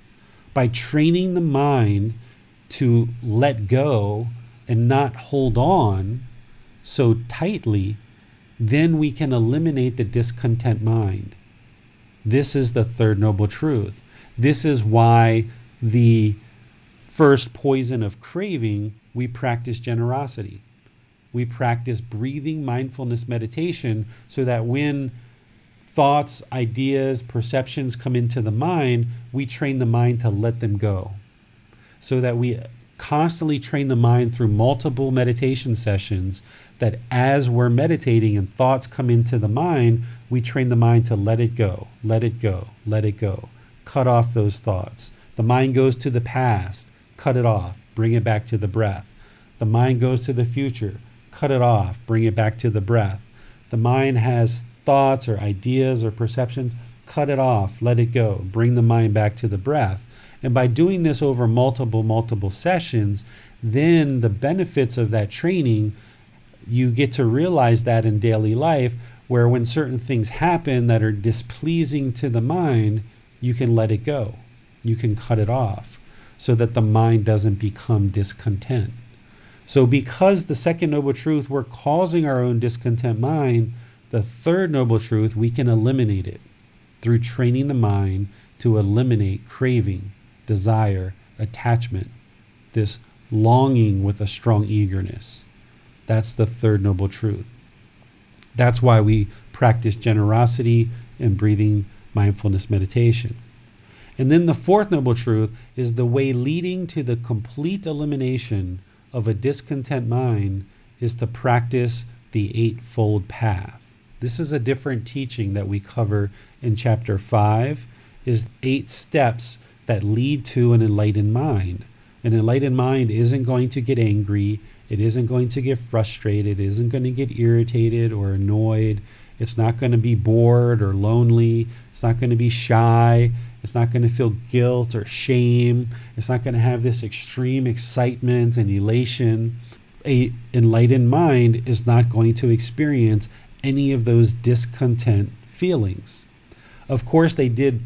By training the mind to let go and not hold on so tightly, then we can eliminate the discontent mind. This is the third noble truth. This is why the first poison of craving, we practice generosity. We practice breathing mindfulness meditation so that when thoughts, ideas, perceptions come into the mind, we train the mind to let them go. So that we constantly train the mind through multiple meditation sessions, that as we're meditating and thoughts come into the mind, we train the mind to let it go, let it go, let it go. Cut off those thoughts. The mind goes to the past, cut it off, bring it back to the breath. The mind goes to the future, cut it off, bring it back to the breath. The mind has thoughts or ideas or perceptions, cut it off, let it go, bring the mind back to the breath. And by doing this over multiple sessions, then the benefits of that training, you get to realize that in daily life, where when certain things happen that are displeasing to the mind, you can let it go. You can cut it off so that the mind doesn't become discontent. So because the second noble truth, we're causing our own discontent mind, the third noble truth, we can eliminate it through training the mind to eliminate craving, desire, attachment, this longing with a strong eagerness. That's the third noble truth. That's why we practice generosity and breathing mindfulness meditation. And then the fourth noble truth is the way leading to the complete elimination of a discontent mind is to practice the Eightfold Path. This is a different teaching that we cover in chapter 5, is 8 steps that lead to an enlightened mind. An enlightened mind isn't going to get angry. It isn't going to get frustrated. It isn't going to get irritated or annoyed. It's not going to be bored or lonely. It's not going to be shy. It's not going to feel guilt or shame. It's not going to have this extreme excitement and elation. An enlightened mind is not going to experience any of those discontent feelings. Of course, they did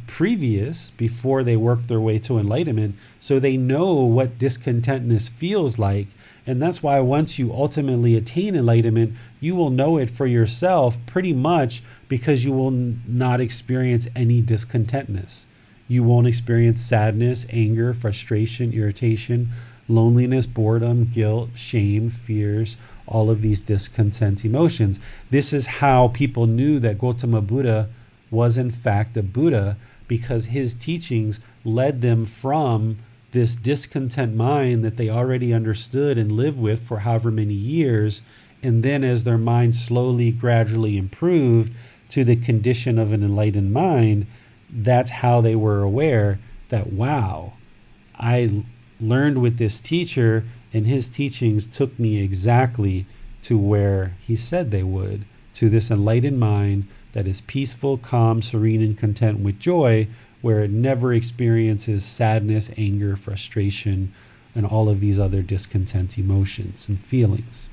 before they worked their way to enlightenment, so they know what discontentness feels like. And that's why once you ultimately attain enlightenment, you will know it for yourself pretty much, because you will not experience any discontentness. You won't experience sadness, anger, frustration, irritation, loneliness, boredom, guilt, shame, fears, all of these discontent emotions. This is how people knew that Gotama Buddha was in fact a Buddha, because his teachings led them from this discontent mind that they already understood and lived with for however many years, and then as their mind slowly, gradually improved to the condition of an enlightened mind, that's how they were aware that, wow, I learned with this teacher, and his teachings took me exactly to where he said they would, to this enlightened mind that is peaceful, calm, serene, and content with joy, where it never experiences sadness, anger, frustration, and all of these other discontent emotions and feelings.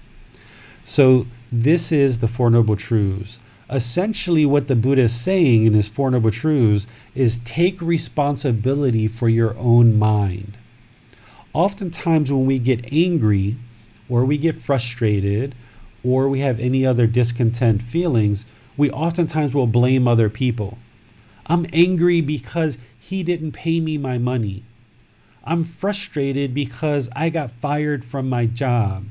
So this is the Four Noble Truths. Essentially what the Buddha is saying in his Four Noble Truths is take responsibility for your own mind. Oftentimes when we get angry or we get frustrated or we have any other discontent feelings, we oftentimes will blame other people. I'm angry because he didn't pay me my money. I'm frustrated because I got fired from my job.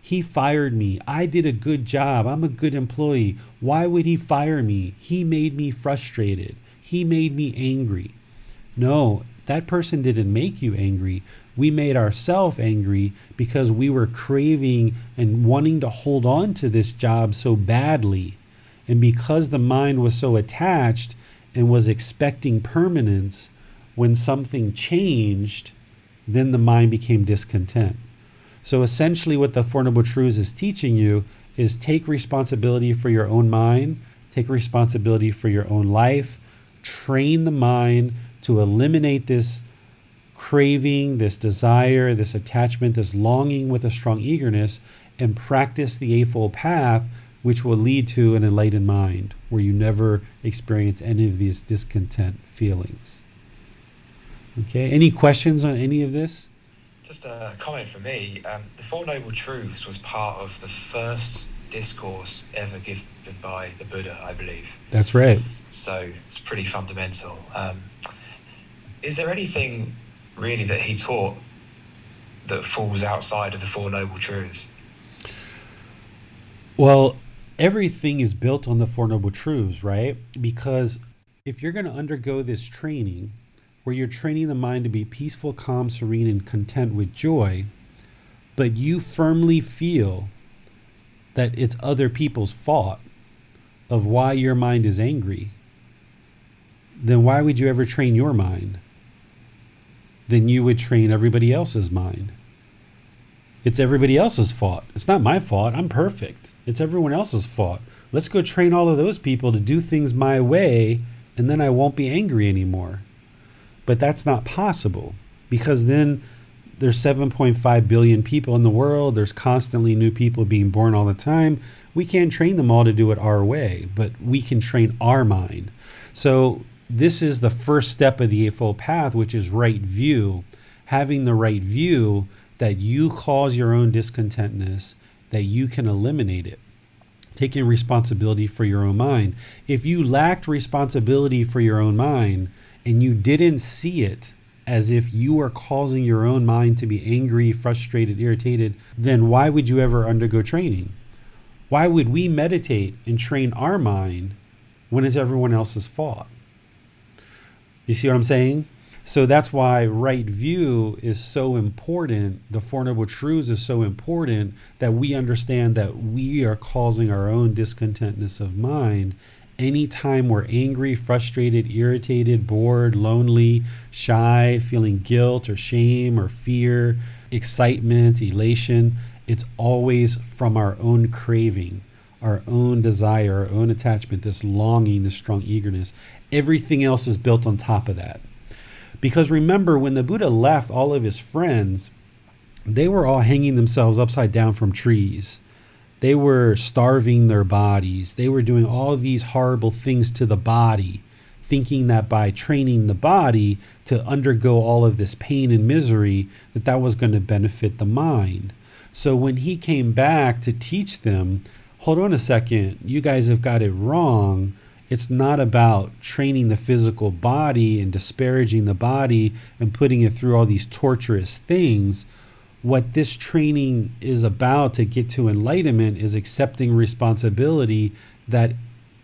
He fired me. I did a good job. I'm a good employee. Why would he fire me? He made me frustrated. He made me angry. No, that person didn't make you angry. We made ourselves angry because we were craving and wanting to hold on to this job so badly. And because the mind was so attached and was expecting permanence, when something changed, then the mind became discontent. So essentially what the Four Noble Truths is teaching you is take responsibility for your own mind, take responsibility for your own life, train the mind to eliminate this craving, this desire, this attachment, this longing with a strong eagerness, and practice the Eightfold Path, which will lead to an enlightened mind where you never experience any of these discontent feelings. Okay, any questions on any of this? Just a comment from me. The Four Noble Truths was part of the first discourse ever given by the Buddha, I believe. That's right. So it's pretty fundamental. Is there anything really that he taught that falls outside of the Four Noble Truths? Well, everything is built on the Four Noble Truths, right? Because if you're going to undergo this training, where you're training the mind to be peaceful, calm, serene, and content with joy, but you firmly feel that it's other people's fault of why your mind is angry, then why would you ever train your mind? Then you would train everybody else's mind. It's everybody else's fault. It's not my fault. I'm perfect. It's everyone else's fault. Let's go train all of those people to do things my way, and then I won't be angry anymore. But that's not possible, because then there's 7.5 billion people in the world. There's constantly new people being born all the time. We can't train them all to do it our way, but we can train our mind. So this is the first step of the Eightfold Path, which is right view. Having the right view that you cause your own discontentness, that you can eliminate it. Taking responsibility for your own mind. If you lacked responsibility for your own mind and you didn't see it as if you are causing your own mind to be angry, frustrated, irritated, then why would you ever undergo training? Why would we meditate and train our mind when it's everyone else's fault? You see what I'm saying? So that's why right view is so important. The Four Noble Truths is so important, that we understand that we are causing our own discontentness of mind. Anytime we're angry, frustrated, irritated, bored, lonely, shy, feeling guilt or shame or fear, excitement, elation, it's always from our own craving, our own desire, our own attachment, this longing, this strong eagerness. Everything else is built on top of that. Because remember, when the Buddha left all of his friends, they were all hanging themselves upside down from trees. They were starving their bodies. They were doing all these horrible things to the body, thinking that by training the body to undergo all of this pain and misery, that was going to benefit the mind. So when he came back to teach them, hold on a second, you guys have got it wrong. It's not about training the physical body and disparaging the body and putting it through all these torturous things. What this training is about to get to enlightenment is accepting responsibility that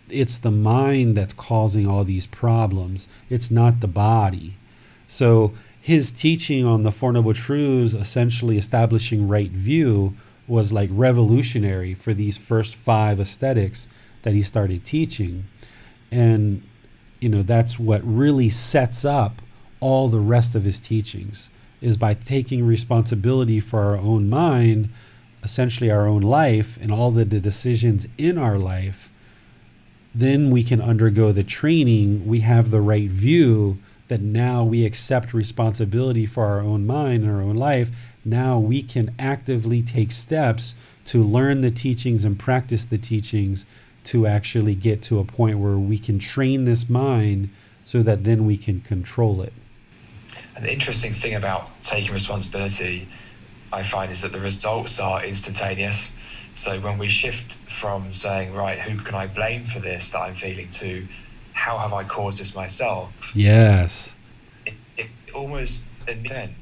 it's the mind that's causing all these problems. It's not the body. So his teaching on the Four Noble Truths, essentially establishing right view, was like revolutionary for these first 5 aesthetics that he started teaching. And, that's what really sets up all the rest of his teachings, is by taking responsibility for our own mind, essentially our own life, and all the decisions in our life. Then we can undergo the training. We have the right view that now we accept responsibility for our own mind and our own life. Now we can actively take steps to learn the teachings and practice the teachings to actually get to a point where we can train this mind so that then we can control it. And the interesting thing about taking responsibility, I find, is that the results are instantaneous. So when we shift from saying, right, who can I blame for this that I'm feeling, to how have I caused this myself? Yes. It almost ends,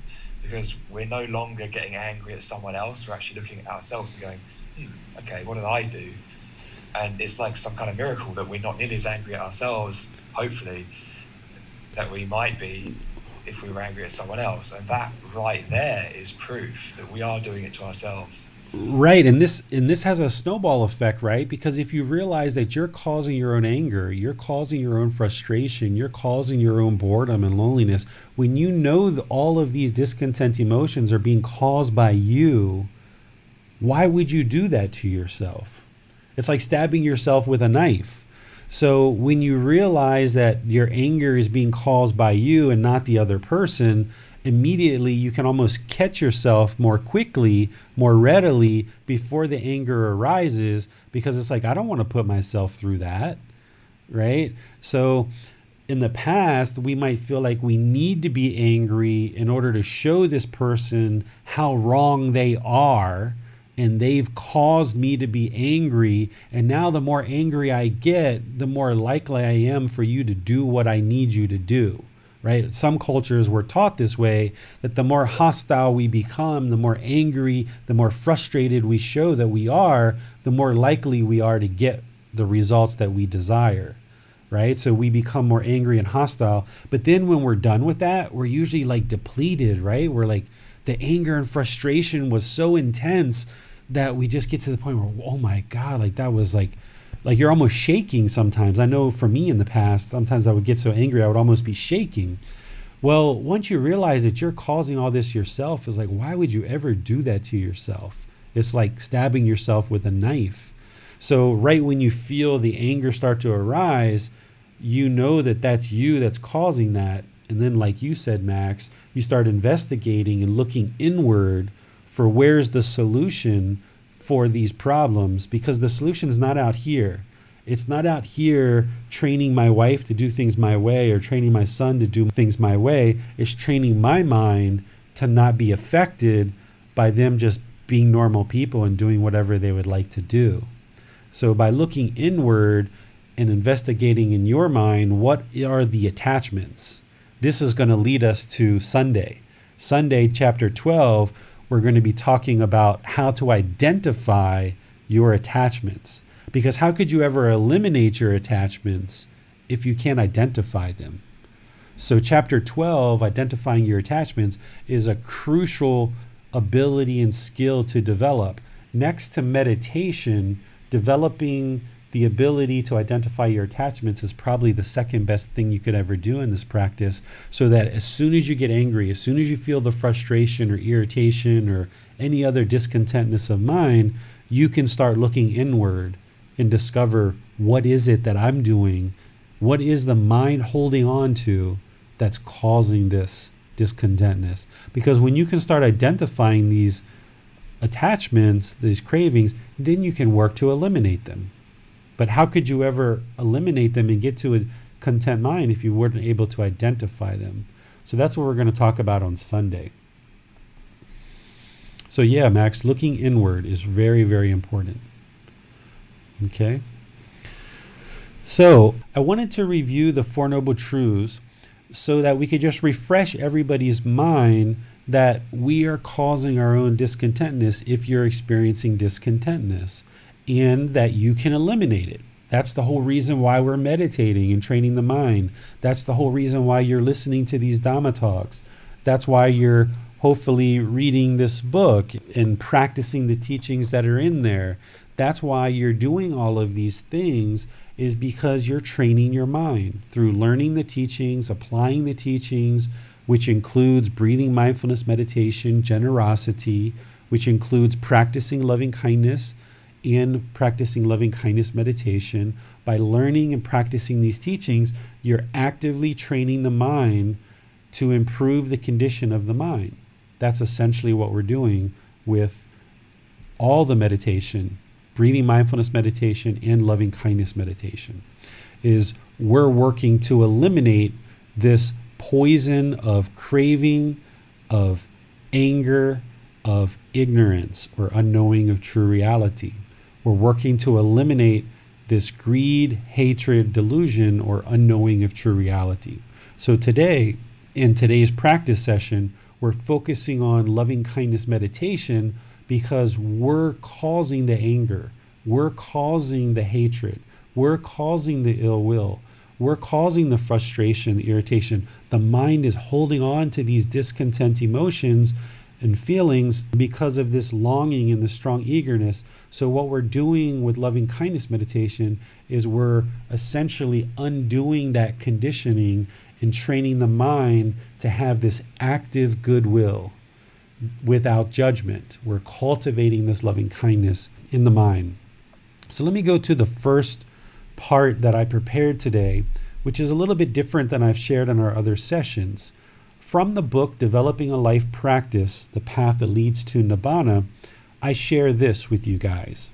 because we're no longer getting angry at someone else. We're actually looking at ourselves and going, okay, what did I do? And it's like some kind of miracle that we're not nearly as angry at ourselves, hopefully, that we might be if we were angry at someone else. And that right there is proof that we are doing it to ourselves. Right. And this has a snowball effect, right? Because if you realize that you're causing your own anger, you're causing your own frustration, you're causing your own boredom and loneliness, when you know that all of these discontent emotions are being caused by you, why would you do that to yourself? It's like stabbing yourself with a knife. So when you realize that your anger is being caused by you and not the other person, immediately you can almost catch yourself more quickly, more readily before the anger arises, because it's like, I don't want to put myself through that, right? So in the past, we might feel like we need to be angry in order to show this person how wrong they are, and they've caused me to be angry. And now the more angry I get, the more likely I am for you to do what I need you to do, right? Some cultures were taught this way, that the more hostile we become, the more angry, the more frustrated we show that we are, the more likely we are to get the results that we desire, right? So we become more angry and hostile. But then when we're done with that, we're usually like depleted, right? We're like, the anger and frustration was so intense that we just get to the point where, oh my God, like that was like you're almost shaking sometimes. I know for me in the past, sometimes I would get so angry, I would almost be shaking. Well, once you realize that you're causing all this yourself, it's like, why would you ever do that to yourself? It's like stabbing yourself with a knife. So right when you feel the anger start to arise, you know that that's you that's causing that. And then, like you said, Max, you start investigating and looking inward for where's the solution for these problems, because the solution is not out here. It's not out here training my wife to do things my way or training my son to do things my way. It's training my mind to not be affected by them just being normal people and doing whatever they would like to do. So by looking inward and investigating in your mind, what are the attachments? This is going to lead us to Sunday. Sunday, chapter 12, we're going to be talking about how to identify your attachments. Because how could you ever eliminate your attachments if you can't identify them? So chapter 12, identifying your attachments, is a crucial ability and skill to develop. Next to meditation, developing the ability to identify your attachments is probably the second best thing you could ever do in this practice, so that as soon as you get angry, as soon as you feel the frustration or irritation or any other discontentness of mind, you can start looking inward and discover, what is it that I'm doing? What is the mind holding on to that's causing this discontentness? Because when you can start identifying these attachments, these cravings, then you can work to eliminate them. But how could you ever eliminate them and get to a content mind if you weren't able to identify them? So that's what we're going to talk about on Sunday. So yeah, Max, looking inward is very, very important. Okay. So I wanted to review the Four Noble Truths so that we could just refresh everybody's mind that we are causing our own discontentness if you're experiencing discontentness, and that you can eliminate it. That's the whole reason why we're meditating and training the mind. That's the whole reason why you're listening to these Dhamma talks. That's why you're hopefully reading this book and practicing the teachings that are in there. That's why you're doing all of these things, is because you're training your mind through learning the teachings, applying the teachings, which includes breathing mindfulness meditation, generosity, which includes practicing loving kindness and practicing loving kindness meditation. By learning and practicing these teachings, you're actively training the mind to improve the condition of the mind. That's essentially what we're doing with all the meditation, breathing mindfulness meditation and loving kindness meditation, is we're working to eliminate this poison of craving, of anger, of ignorance or unknowing of true reality. We're working to eliminate this greed, hatred, delusion, or unknowing of true reality. So today, in today's practice session, we're focusing on loving kindness meditation because we're causing the anger, we're causing the hatred, we're causing the ill will, we're causing the frustration, the irritation. The mind is holding on to these discontent emotions and feelings because of this longing and the strong eagerness. So what we're doing with loving kindness meditation is we're essentially undoing that conditioning and training the mind to have this active goodwill without judgment. We're cultivating this loving kindness in the mind. So let me go to the first part that I prepared today, which is a little bit different than I've shared in our other sessions. From the book, Developing a Life Practice, The Path That Leads to Nibbana, I share this with you guys.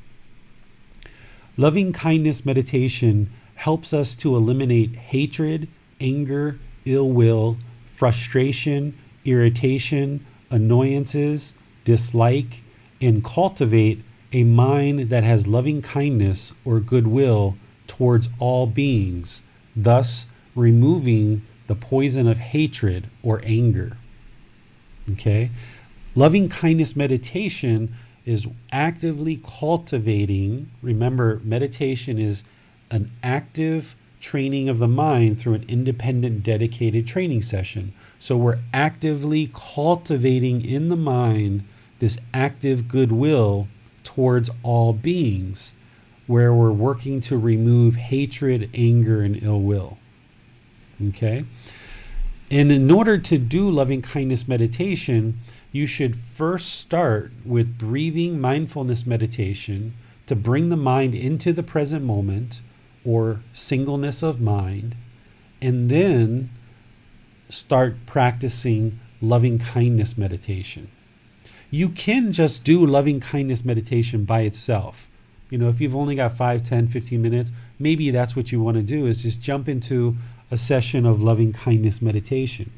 Loving kindness meditation helps us to eliminate hatred, anger, ill will, frustration, irritation, annoyances, dislike, and cultivate a mind that has loving kindness or goodwill towards all beings, thus removing the poison of hatred or anger. Okay? Loving kindness meditation is actively cultivating. Remember, meditation is an active training of the mind through an independent, dedicated training session. So we're actively cultivating in the mind this active goodwill towards all beings, where we're working to remove hatred, anger, and ill will. Okay? And in order to do loving kindness meditation, you should first start with breathing mindfulness meditation to bring the mind into the present moment or singleness of mind, and then start practicing loving kindness meditation. You can just do loving kindness meditation by itself. If you've only got 5, 10, 15 minutes, maybe that's what you want to do, is just jump into a session of loving kindness meditation.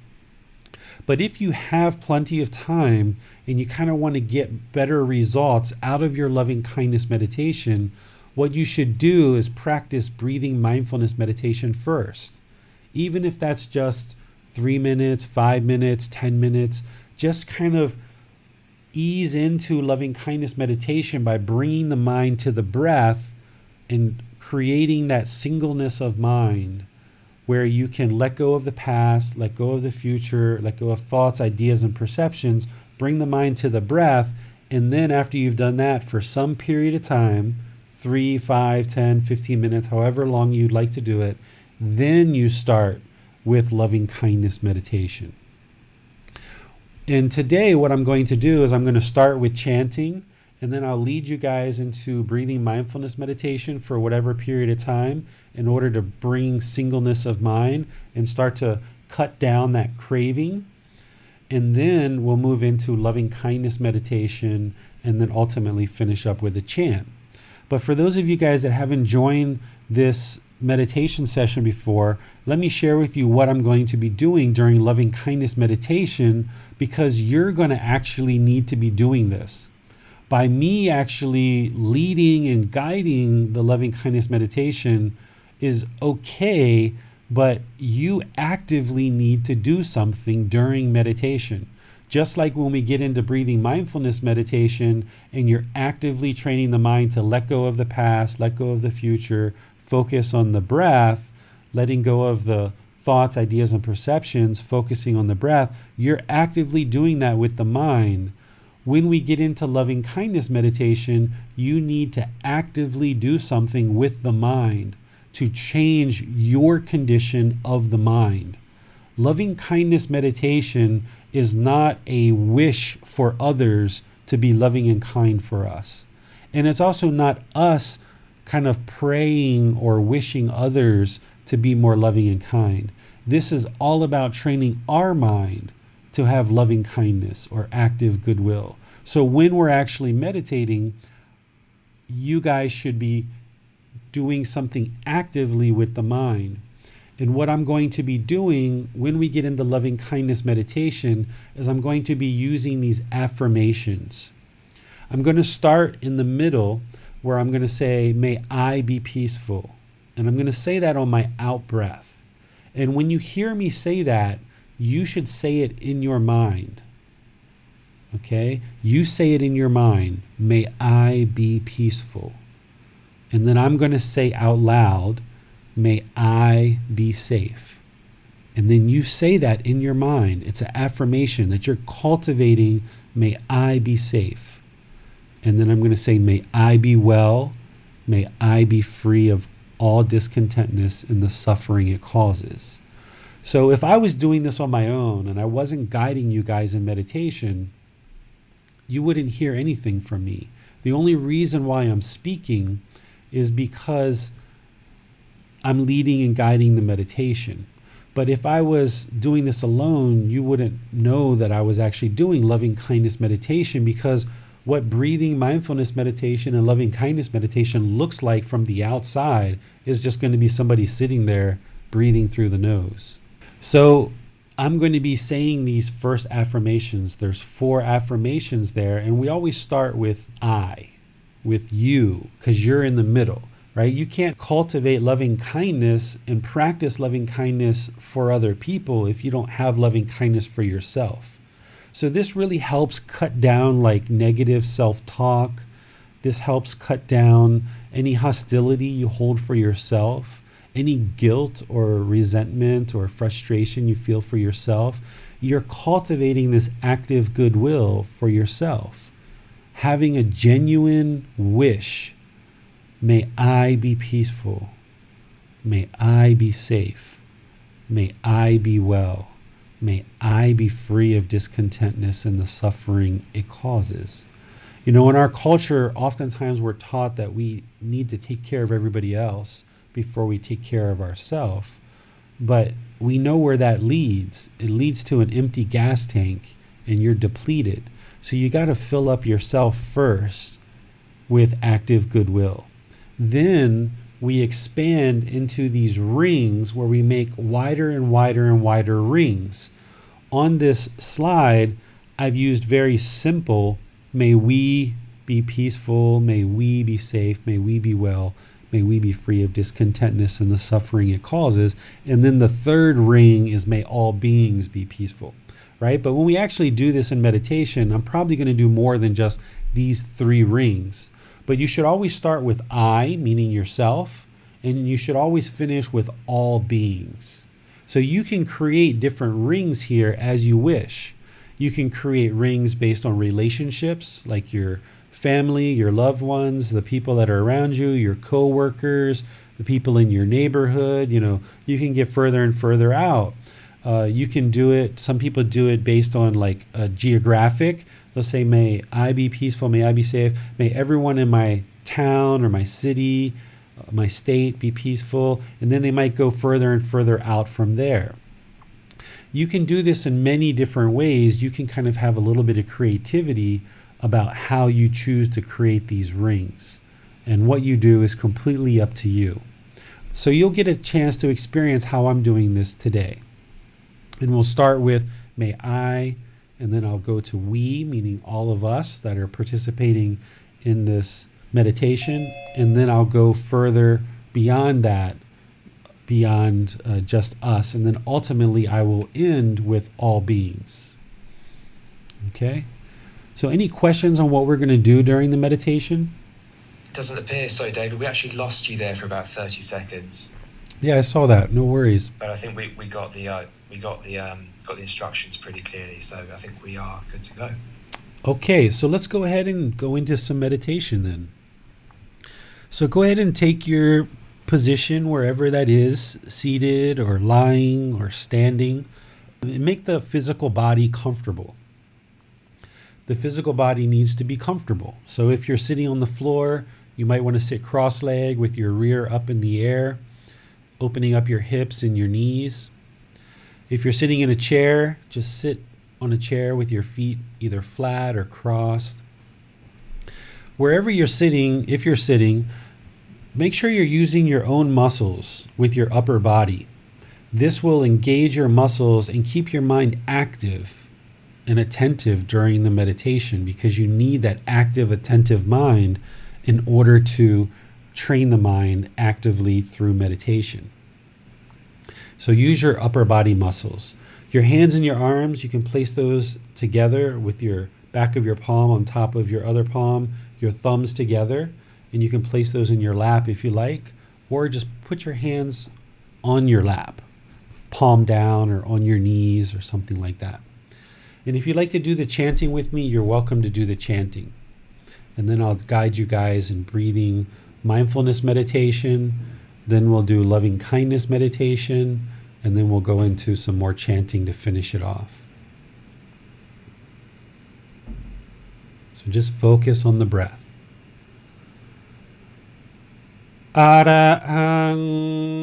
But if you have plenty of time and you kind of want to get better results out of your loving kindness meditation, what you should do is practice breathing mindfulness meditation first. Even if that's just 3 minutes, 5 minutes, 10 minutes, just kind of ease into loving kindness meditation by bringing the mind to the breath and creating that singleness of mind, where you can let go of the past, let go of the future, let go of thoughts, ideas, and perceptions, bring the mind to the breath, and then after you've done that for some period of time, 3, 5, 10, 15 minutes, however long you'd like to do it, then you start with loving kindness meditation. And today what I'm going to do is I'm going to start with chanting, and then I'll lead you guys into breathing mindfulness meditation for whatever period of time in order to bring singleness of mind and start to cut down that craving. And then we'll move into loving kindness meditation and then ultimately finish up with a chant. But for those of you guys that haven't joined this meditation session before, let me share with you what I'm going to be doing during loving kindness meditation, because you're going to actually need to be doing this. By me actually leading and guiding the loving kindness meditation is okay, but you actively need to do something during meditation. Just like when we get into breathing mindfulness meditation and you're actively training the mind to let go of the past, let go of the future, focus on the breath, letting go of the thoughts, ideas, and perceptions, focusing on the breath, you're actively doing that with the mind. When we get into loving kindness meditation, you need to actively do something with the mind to change your condition of the mind. Loving kindness meditation is not a wish for others to be loving and kind for us. And it's also not us kind of praying or wishing others to be more loving and kind. This is all about training our mind to have loving kindness or active goodwill. So when we're actually meditating, you guys should be doing something actively with the mind. And what I'm going to be doing when we get into loving kindness meditation is I'm going to be using these affirmations. I'm going to start in the middle where I'm going to say, may I be peaceful. And I'm going to say that on my out breath. And when you hear me say that, you should say it in your mind. Okay? You say it in your mind, may I be peaceful. And then I'm going to say out loud, may I be safe. And then you say that in your mind. It's an affirmation that you're cultivating, may I be safe. And then I'm going to say, may I be well, may I be free of all discontentness and the suffering it causes. So if I was doing this on my own and I wasn't guiding you guys in meditation, you wouldn't hear anything from me. The only reason why I'm speaking is because I'm leading and guiding the meditation. But if I was doing this alone, you wouldn't know that I was actually doing loving kindness meditation, because what breathing mindfulness meditation and loving kindness meditation looks like from the outside is just going to be somebody sitting there breathing through the nose. So I'm going to be saying these first affirmations. There's 4 affirmations there, and we always start with I, with you, because you're in the middle, right? You can't cultivate loving kindness and practice loving kindness for other people if you don't have loving kindness for yourself. So this really helps cut down like negative self-talk. This helps cut down any hostility you hold for yourself, any guilt or resentment or frustration you feel for yourself. You're cultivating this active goodwill for yourself, having a genuine wish. May I be peaceful. May I be safe. May I be well. May I be free of discontentness and the suffering it causes. You know, in our culture, oftentimes we're taught that we need to take care of everybody else before we take care of ourselves. But we know where that leads. It leads to an empty gas tank and you're depleted. So you got to fill up yourself first with active goodwill. Then we expand into these rings where we make wider and wider and wider rings. On this slide, I've used very simple, may we be peaceful, may we be safe, may we be well, may we be free of discontentness and the suffering it causes. And then the third ring is may all beings be peaceful, right? But when we actually do this in meditation, I'm probably going to do more than just these 3 rings. But you should always start with I, meaning yourself, and you should always finish with all beings. So you can create different rings here as you wish. You can create rings based on relationships, like your family, your loved ones, the people that are around you, your co-workers, the people in your neighborhood. You can get further and further out. You can do it. Some people do it based on like a geographic. Let's say, may I be peaceful, may I be safe, may everyone in my town or my city, my state be peaceful. And then they might go further and further out from there. You can do this in many different ways. You can kind of have a little bit of creativity about how you choose to create these rings. And what you do is completely up to you. So you'll get a chance to experience how I'm doing this today. And we'll start with may I, and then I'll go to we, meaning all of us that are participating in this meditation. And then I'll go further beyond that, beyond just us. And then ultimately I will end with all beings. Okay? So any questions on what we're going to do during the meditation? It doesn't appear so, David. We actually lost you there for about 30 seconds. Yeah, I saw that. No worries. But I think we got the instructions pretty clearly, so I think we are good to go. Okay, so let's go ahead and go into some meditation then. So go ahead and take your position wherever that is, seated or lying or standing. Make the physical body comfortable. The physical body needs to be comfortable. So if you're sitting on the floor, you might want to sit cross-legged with your rear up in the air, opening up your hips and your knees. If you're sitting in a chair, just sit on a chair with your feet either flat or crossed. Wherever you're sitting, if you're sitting, make sure you're using your own muscles with your upper body. This will engage your muscles and keep your mind active and attentive during the meditation, because you need that active, attentive mind in order to train the mind actively through meditation. So use your upper body muscles. Your hands and your arms, you can place those together with your back of your palm on top of your other palm, your thumbs together, and you can place those in your lap if you like, or just put your hands on your lap, palm down or on your knees or something like that. And if you'd like to do the chanting with me, you're welcome to do the chanting. And then I'll guide you guys in breathing mindfulness meditation. Then we'll do loving kindness meditation. And then we'll go into some more chanting to finish it off. So just focus on the breath. Arahang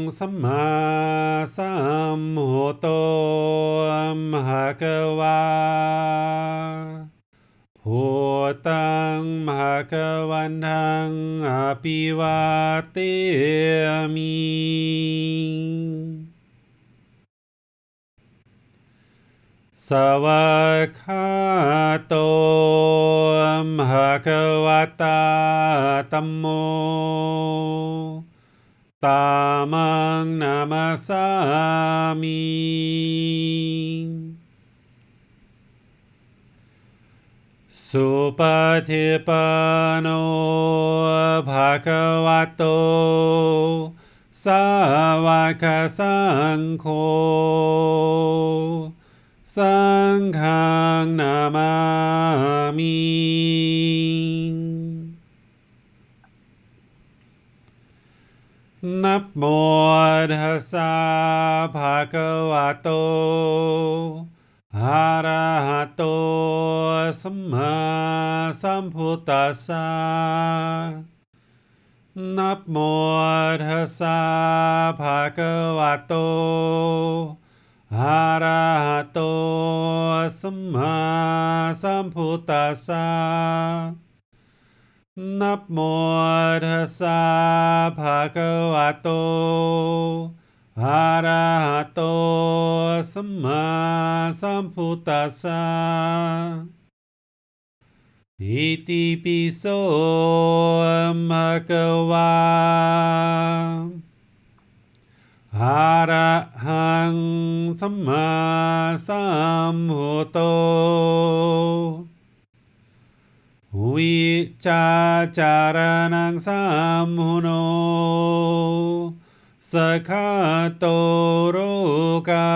Samma Sambuddho Bhagava Bhutang Bhagavantang Apivateyami Savakhato Bhagavata Tammo Tamang Namasami Supatipano Bhagavato Savaka Sankho Sanghang Namami Namo Tassa Bhagavato Arahato Samma Sambuddhassa Namo Tassa Bhagavato Arahato Samma Sambuddhassa Namo Tassa Bhagavato Arahato Samma Sambuddhassa Iti piso Bhagava Arahang Samma Sambuddho วิจาจารนังสัมมุโนสคาโตโรกา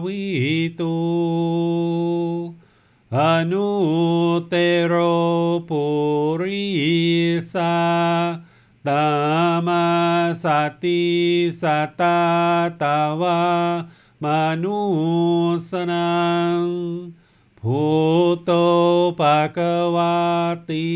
วิตูอนุเตโรปุริสาตามาสติสตาตาวามนุสนังพุโตภควาติ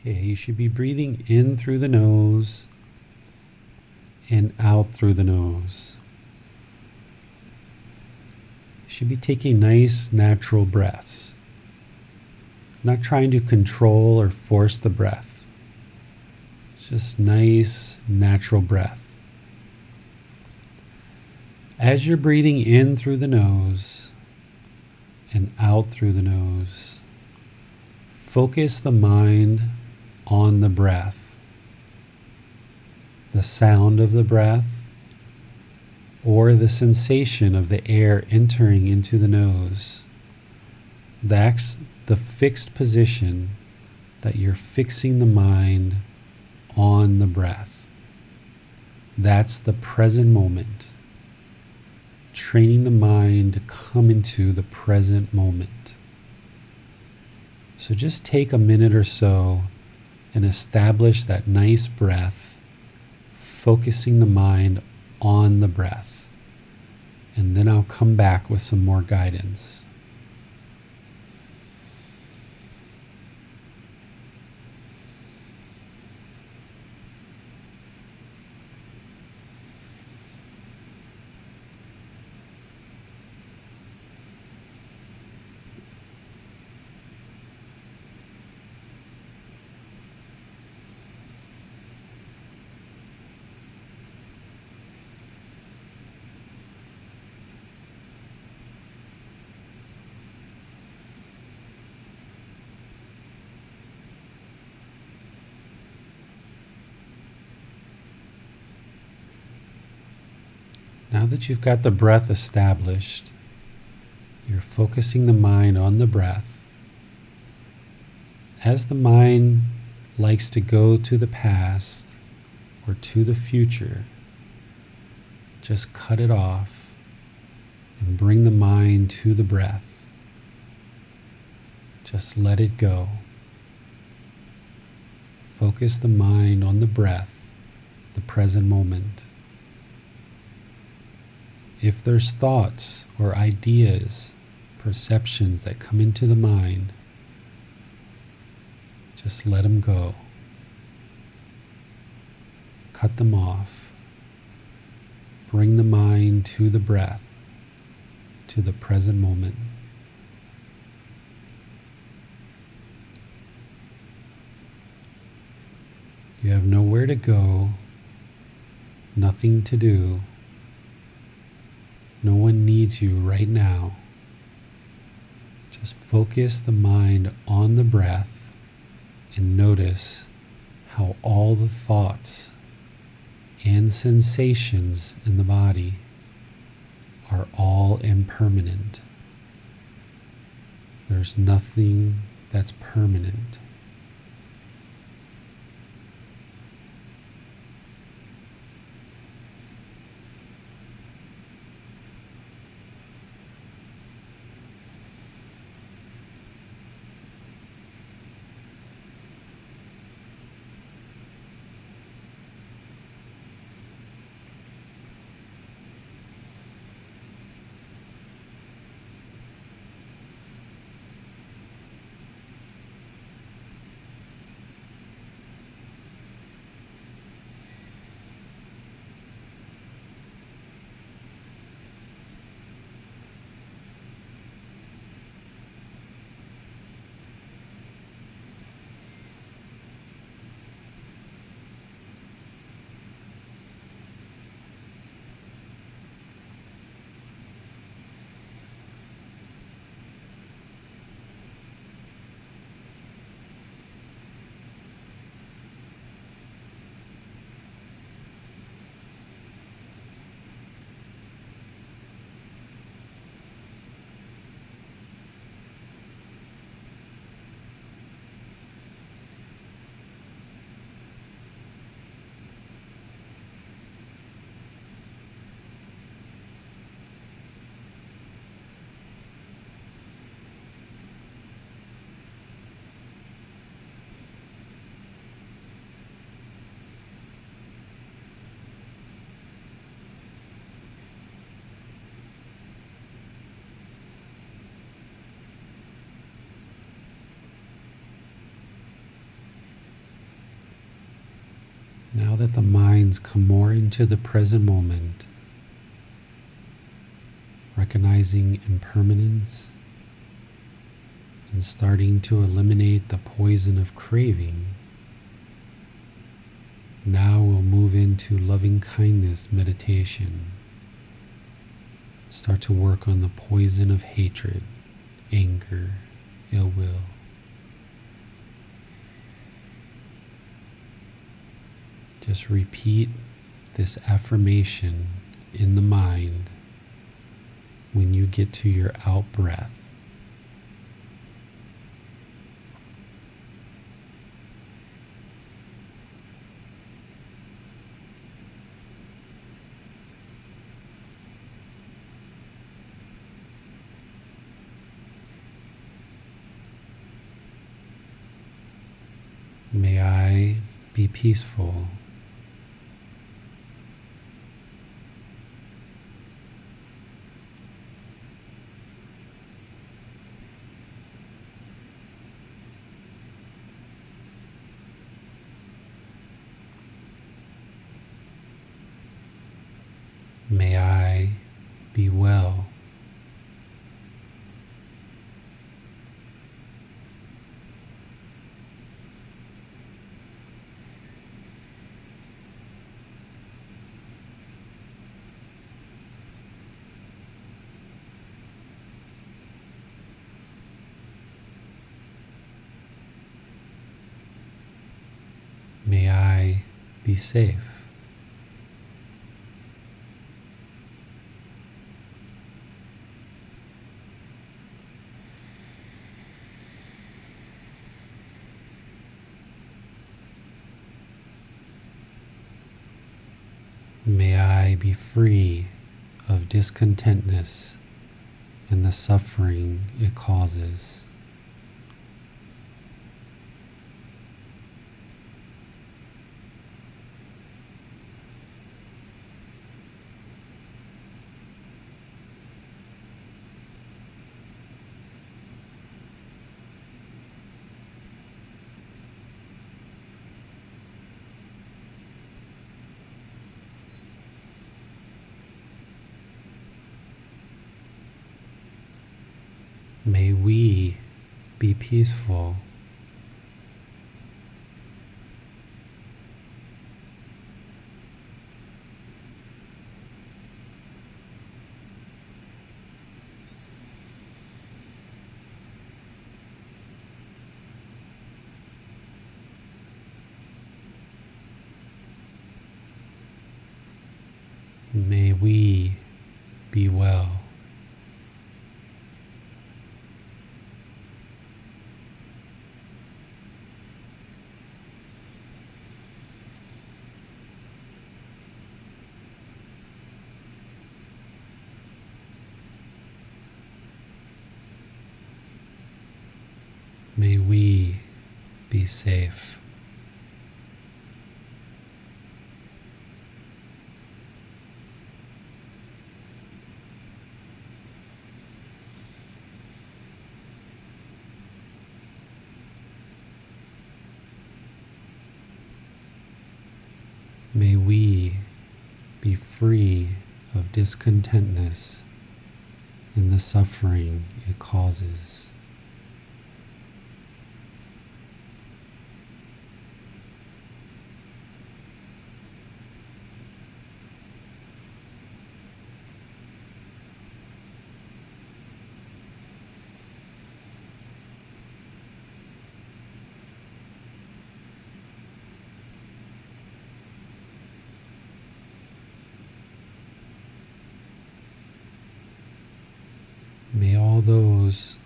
Okay, you should be breathing in through the nose and out through the nose. You should be taking nice, natural breaths. Not trying to control or force the breath. Just nice, natural breath. As you're breathing in through the nose and out through the nose, focus the mind on the breath, the sound of the breath, or the sensation of the air entering into the nose. That's the fixed position that you're fixing the mind on the breath. That's the present moment. Training the mind to come into the present moment. So just take a minute or so and establish that nice breath, focusing the mind on the breath. And then I'll come back with some more guidance. Now that you've got the breath established, you're focusing the mind on the breath. As the mind likes to go to the past or to the future, just cut it off and bring the mind to the breath. Just let it go. Focus the mind on the breath, the present moment. If there's thoughts or ideas, perceptions that come into the mind, just let them go. Cut them off. Bring the mind to the breath, to the present moment. You have nowhere to go, nothing to do. No one needs you right now. Just focus the mind on the breath and notice how all the thoughts and sensations in the body are all impermanent. There's nothing that's permanent. Now that the mind's come more into the present moment, recognizing impermanence and starting to eliminate the poison of craving, now we'll move into loving kindness meditation. Start to work on the poison of hatred, anger, ill will. Just repeat this affirmation in the mind when you get to your out breath. May I be peaceful. May I be well. May I be safe. May I be free of discontentness and the suffering it causes. May we be peaceful. May we be well. May we be safe. May we be free of discontentness and the suffering it causes. May all those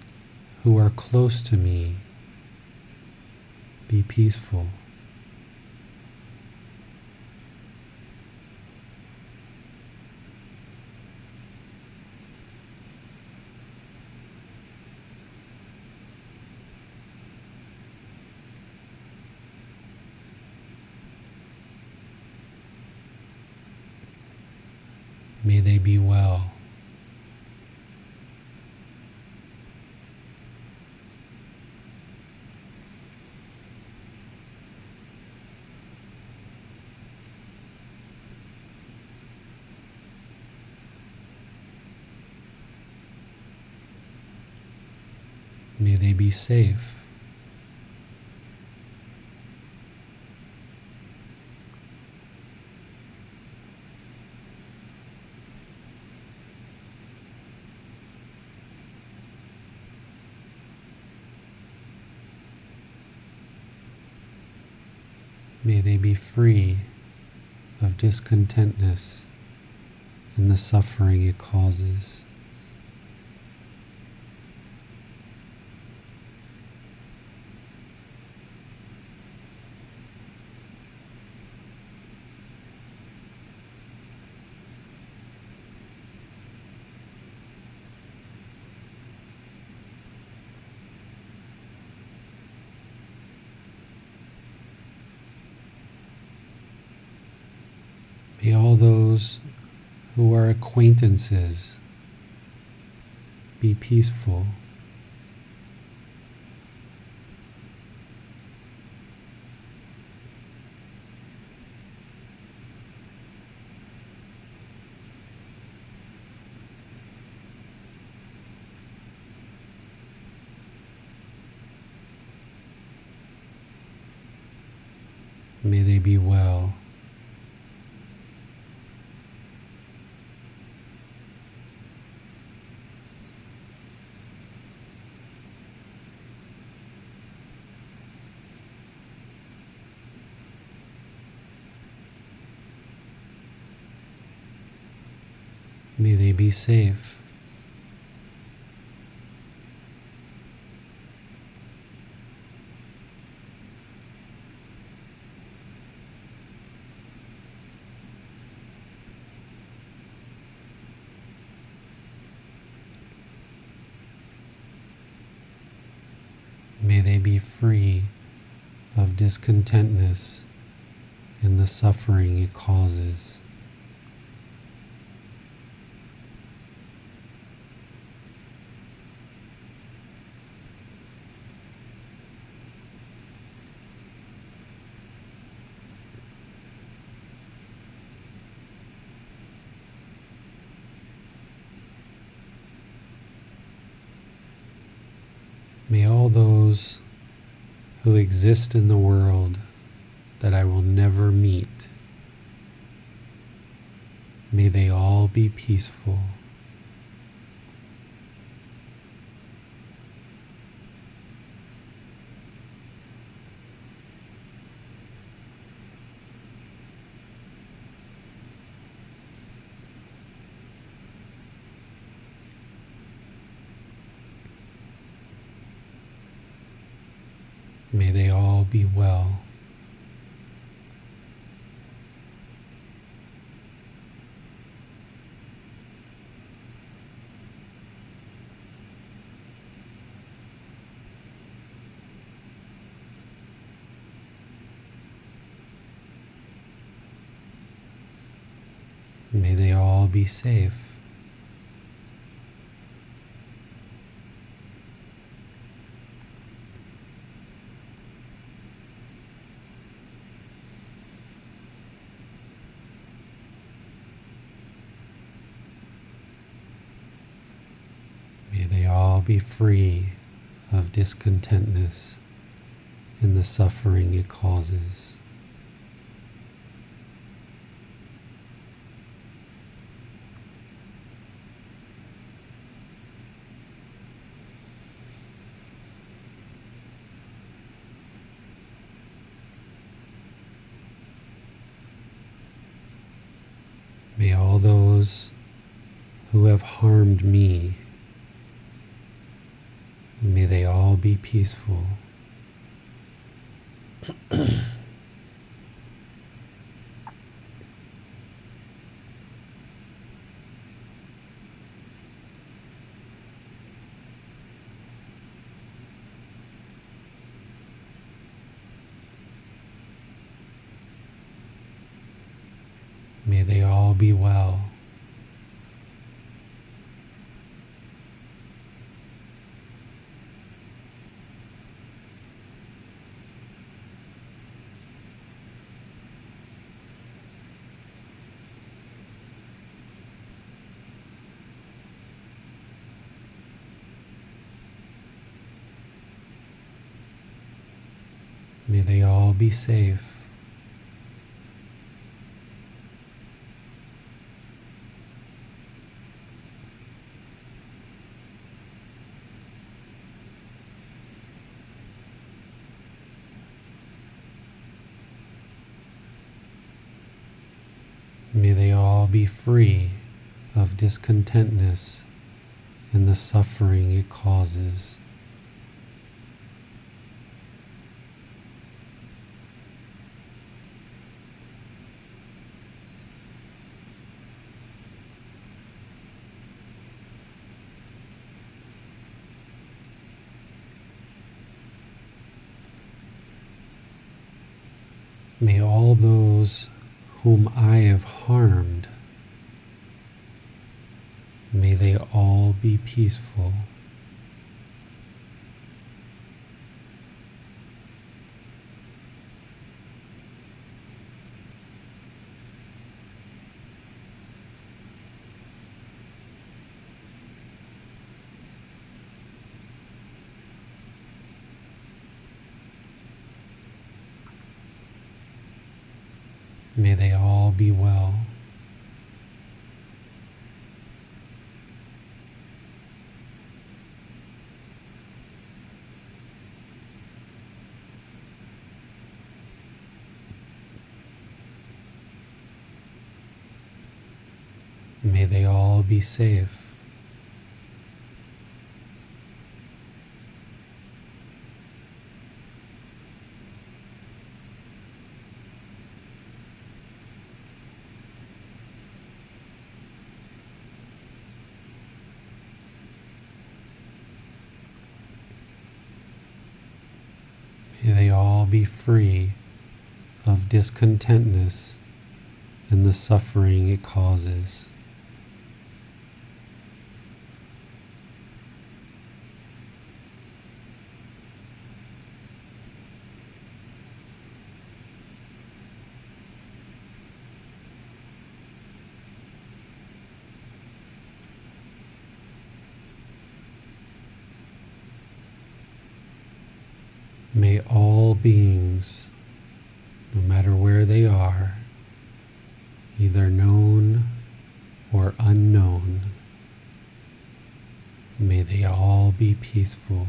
who are close to me be peaceful. May they be well. May they be safe. May they be free of discontentness and the suffering it causes. May all those who are acquaintances be peaceful. May they be well. May they be safe. May they be free of discontentness and the suffering it causes. May all those who exist in the world that I will never meet, may they all be peaceful. May they all be well. May they all be safe. May they all be free of discontentness and the suffering it causes. May all those who have harmed me, may they all be peaceful. May they all be well. May they all be safe. May they all be free of discontentness and the suffering it causes. May all those whom I have harmed, may they all be peaceful. May they all be well. May they all be safe. May they all be free of discontentness and the suffering it causes. May all beings, no matter where they are, either known or unknown, may they all be peaceful.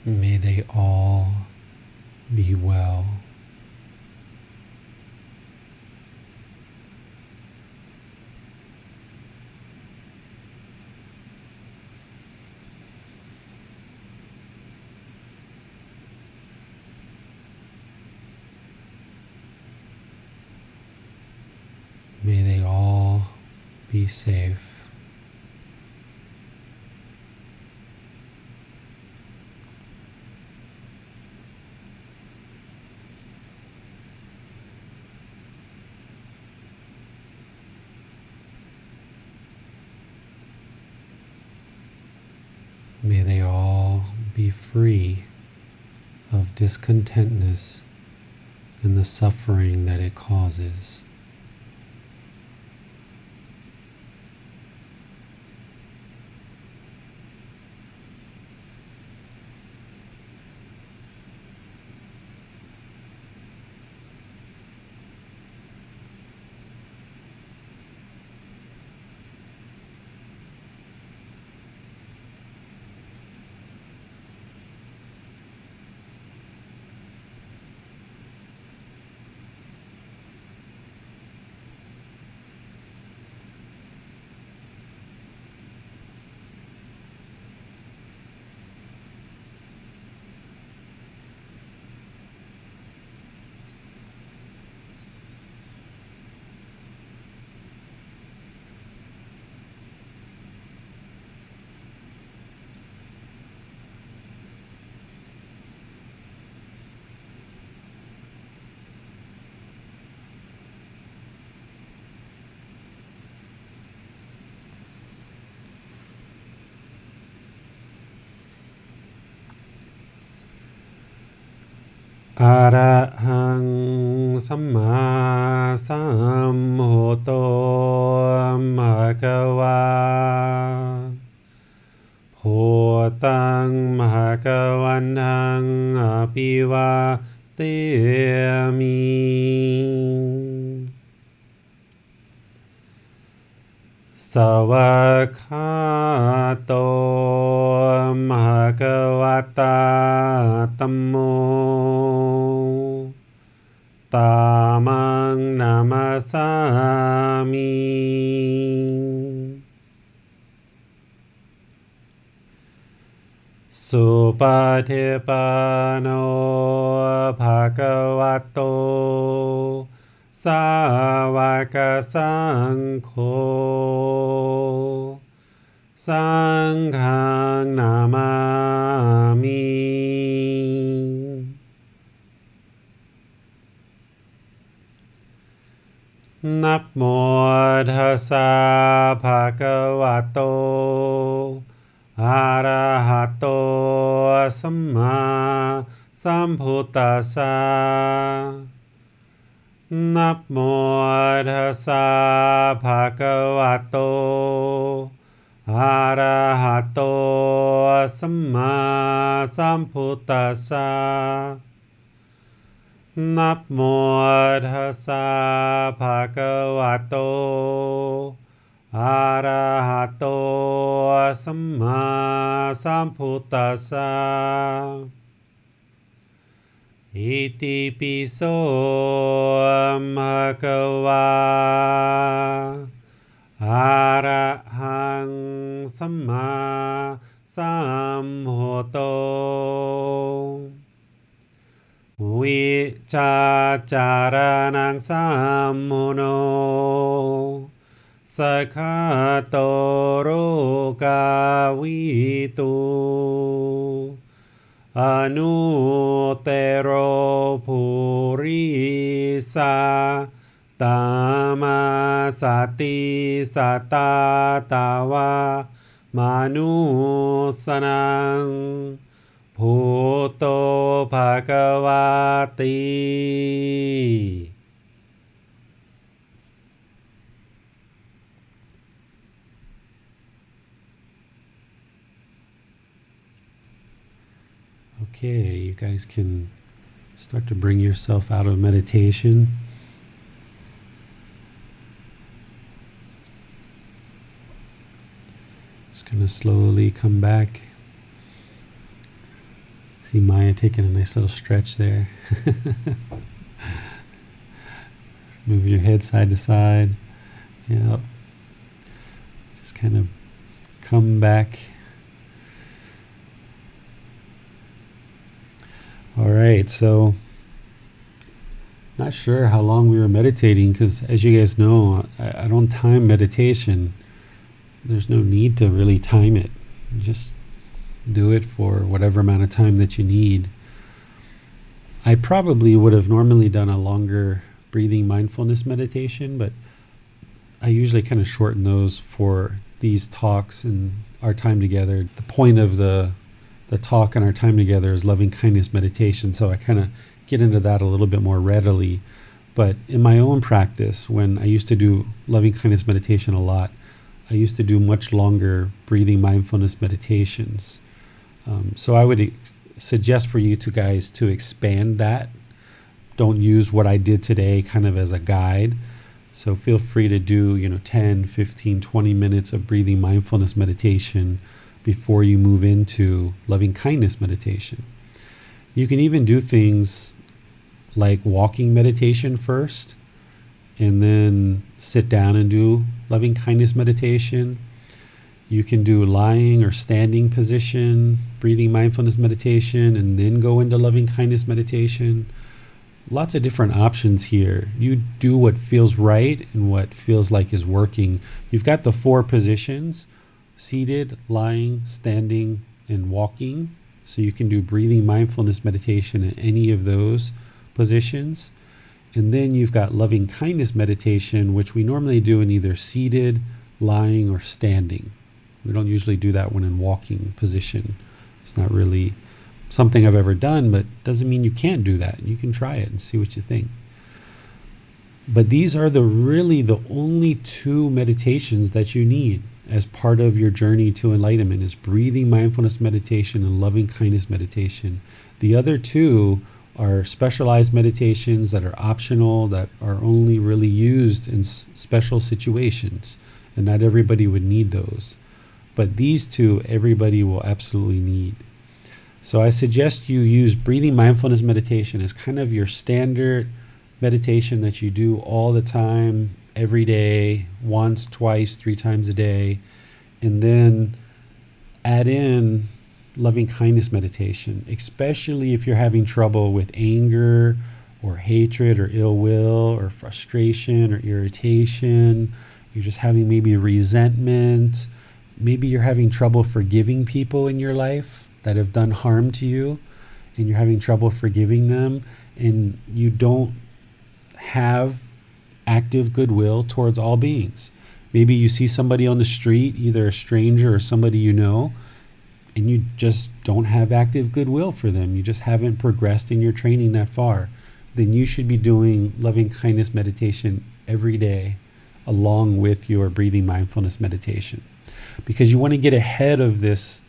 May they all be well. May they all be safe. May they all be free of discontentness and the suffering that it causes. อะระหังสัมมาสัมพุทโธภะคะวาพุทธังภะคะวันตังอะภิวาเทมิสวากขาโตภะคะวะตาธัมโมตามังนามาสามิสุปฏิปันโนภะคะวะโตสาวกสังโฆสังฆังนามามินะโมตัสสะภะคะวะโตอะระหะโตสัมมาสัมพุทธัสสะนะโมตัสสะภะคะวะโตอะระหะโตสัมมาสัมพุทธัสสะนะโมตัสสะภะคะวะโตอะระหะโตสัมมาสัมพุทธัสสะอิติปิโสภะคะวาอะระหังสัมมาสัมพุทโธวิชาจารนังสัมมุโนสคาโตโรกาวิตุอนุเตโรภูริสาตามาสติสตาตาวามานุสนังพุทโธภควาติ Okay, you guys can start to bring yourself out of meditation. Just gonna slowly come back. See Maya taking a nice little stretch there. Move your head side to side. Yeah. Just kind of come back. All right, so not sure how long we were meditating because, as you guys know, I don't time meditation. There's no need to really time it. Just do it for whatever amount of time that you need. I probably would have normally done a longer breathing mindfulness meditation, but I usually kind of shorten those for these talks and our time together. The point of the talk and our time together is loving kindness meditation, so I kind of get into that a little bit more readily. But in my own practice, when I used to do loving kindness meditation a lot, I used to do much longer breathing mindfulness meditations. So I would suggest for you guys to expand that. Don't use what I did today kind of as a guide. So feel free to do 10, 15, 20 minutes of breathing mindfulness meditation before you move into loving kindness meditation. You can even do things like walking meditation first and then sit down and do loving kindness meditation. You can do lying or standing position, breathing mindfulness meditation, and then go into loving kindness meditation. Lots of different options here. You do what feels right and what feels like is working. You've got the 4 positions: seated, lying, standing, and walking. So you can do breathing mindfulness meditation in any of those positions. And then you've got loving kindness meditation, which we normally do in either seated, lying, or standing. We don't usually do that when in walking position. It's not really something I've ever done, but doesn't mean you can't do that. You can try it and see what you think. But these are really the only two meditations that you need as part of your journey to enlightenment, is breathing mindfulness meditation and loving kindness meditation. The other two are specialized meditations that are optional, that are only really used in special situations, and not everybody would need those. But these two, everybody will absolutely need. So I suggest you use breathing mindfulness meditation as kind of your standard meditation that you do all the time, every day, once, twice, 3 times a day, and then add in loving kindness meditation, especially if you're having trouble with anger or hatred or ill will or frustration or irritation. You're just having maybe resentment. Maybe you're having trouble forgiving people in your life that have done harm to you, and you're having trouble forgiving them, and you don't have active goodwill towards all beings. Maybe you see somebody on the street, either a stranger or somebody you know, and you just don't have active goodwill for them. You just haven't progressed in your training that far. Then you should be doing loving kindness meditation every day along with your breathing mindfulness meditation, because you want to get ahead of this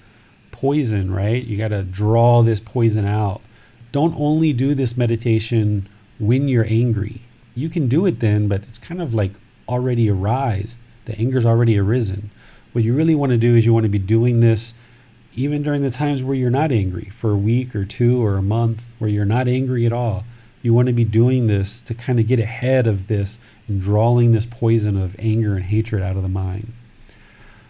poison, right? You got to draw this poison out. Don't only do this meditation when you're angry. You can do it then, but it's kind of like already arised. The anger's already arisen. What you really want to do is you want to be doing this even during the times where you're not angry, for a week or 2 or a month where you're not angry at all. You want to be doing this to kind of get ahead of this and drawing this poison of anger and hatred out of the mind.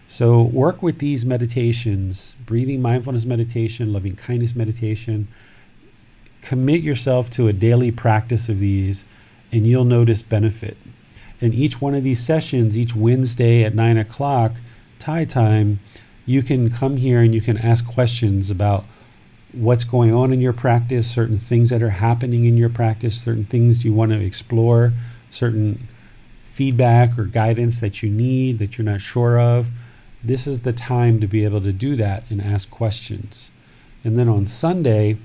So work with these meditations, breathing mindfulness meditation, loving kindness meditation. Commit yourself to a daily practice of these, and you'll notice benefit. In each one of these sessions, each Wednesday at 9 o'clock Thai time, you can come here and you can ask questions about what's going on in your practice, certain things that are happening in your practice, certain things you want to explore, certain feedback or guidance that you need that you're not sure of. This is the time to be able to do that and ask questions. And then on Sunday,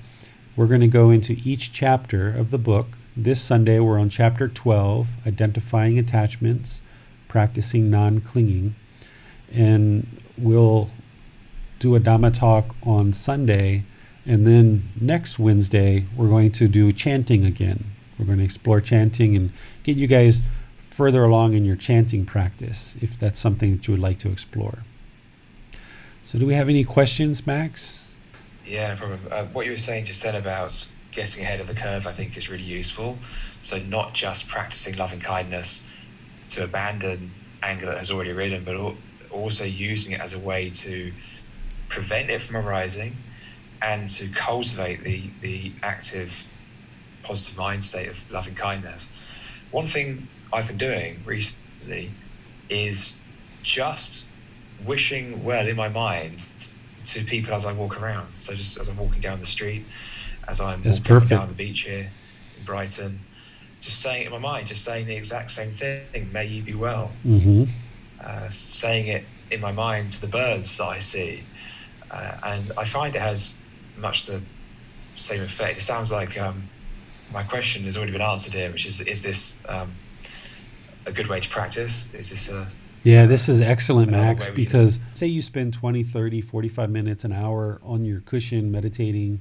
we're going to go into each chapter of the book. This Sunday, we're on chapter 12, Identifying Attachments, Practicing Non-Clinging. And we'll do a Dhamma talk on Sunday. And then next Wednesday, we're going to do chanting again. We're going to explore chanting and get you guys further along in your chanting practice, if that's something that you would like to explore. So do we have any questions, Max? Yeah, no problem. What you were saying just then about getting ahead of the curve, I think is really useful. So not just practicing loving kindness to abandon anger that has already arisen, but also using it as a way to prevent it from arising and to cultivate the active, positive mind state of loving kindness. One thing I've been doing recently is just wishing well in my mind to people as I walk around. So just as I'm walking down the street, as I'm walking up and down the beach here in Brighton, just saying it in my mind, just saying the exact same thing, may you be well. Mm-hmm. Saying it in my mind to the birds that I see. And I find it has much the same effect. It sounds like my question has already been answered here, which is this a good way to practice? Is this a... Yeah, this is excellent, Max, because say you spend 20, 30, 45 minutes, an hour on your cushion meditating,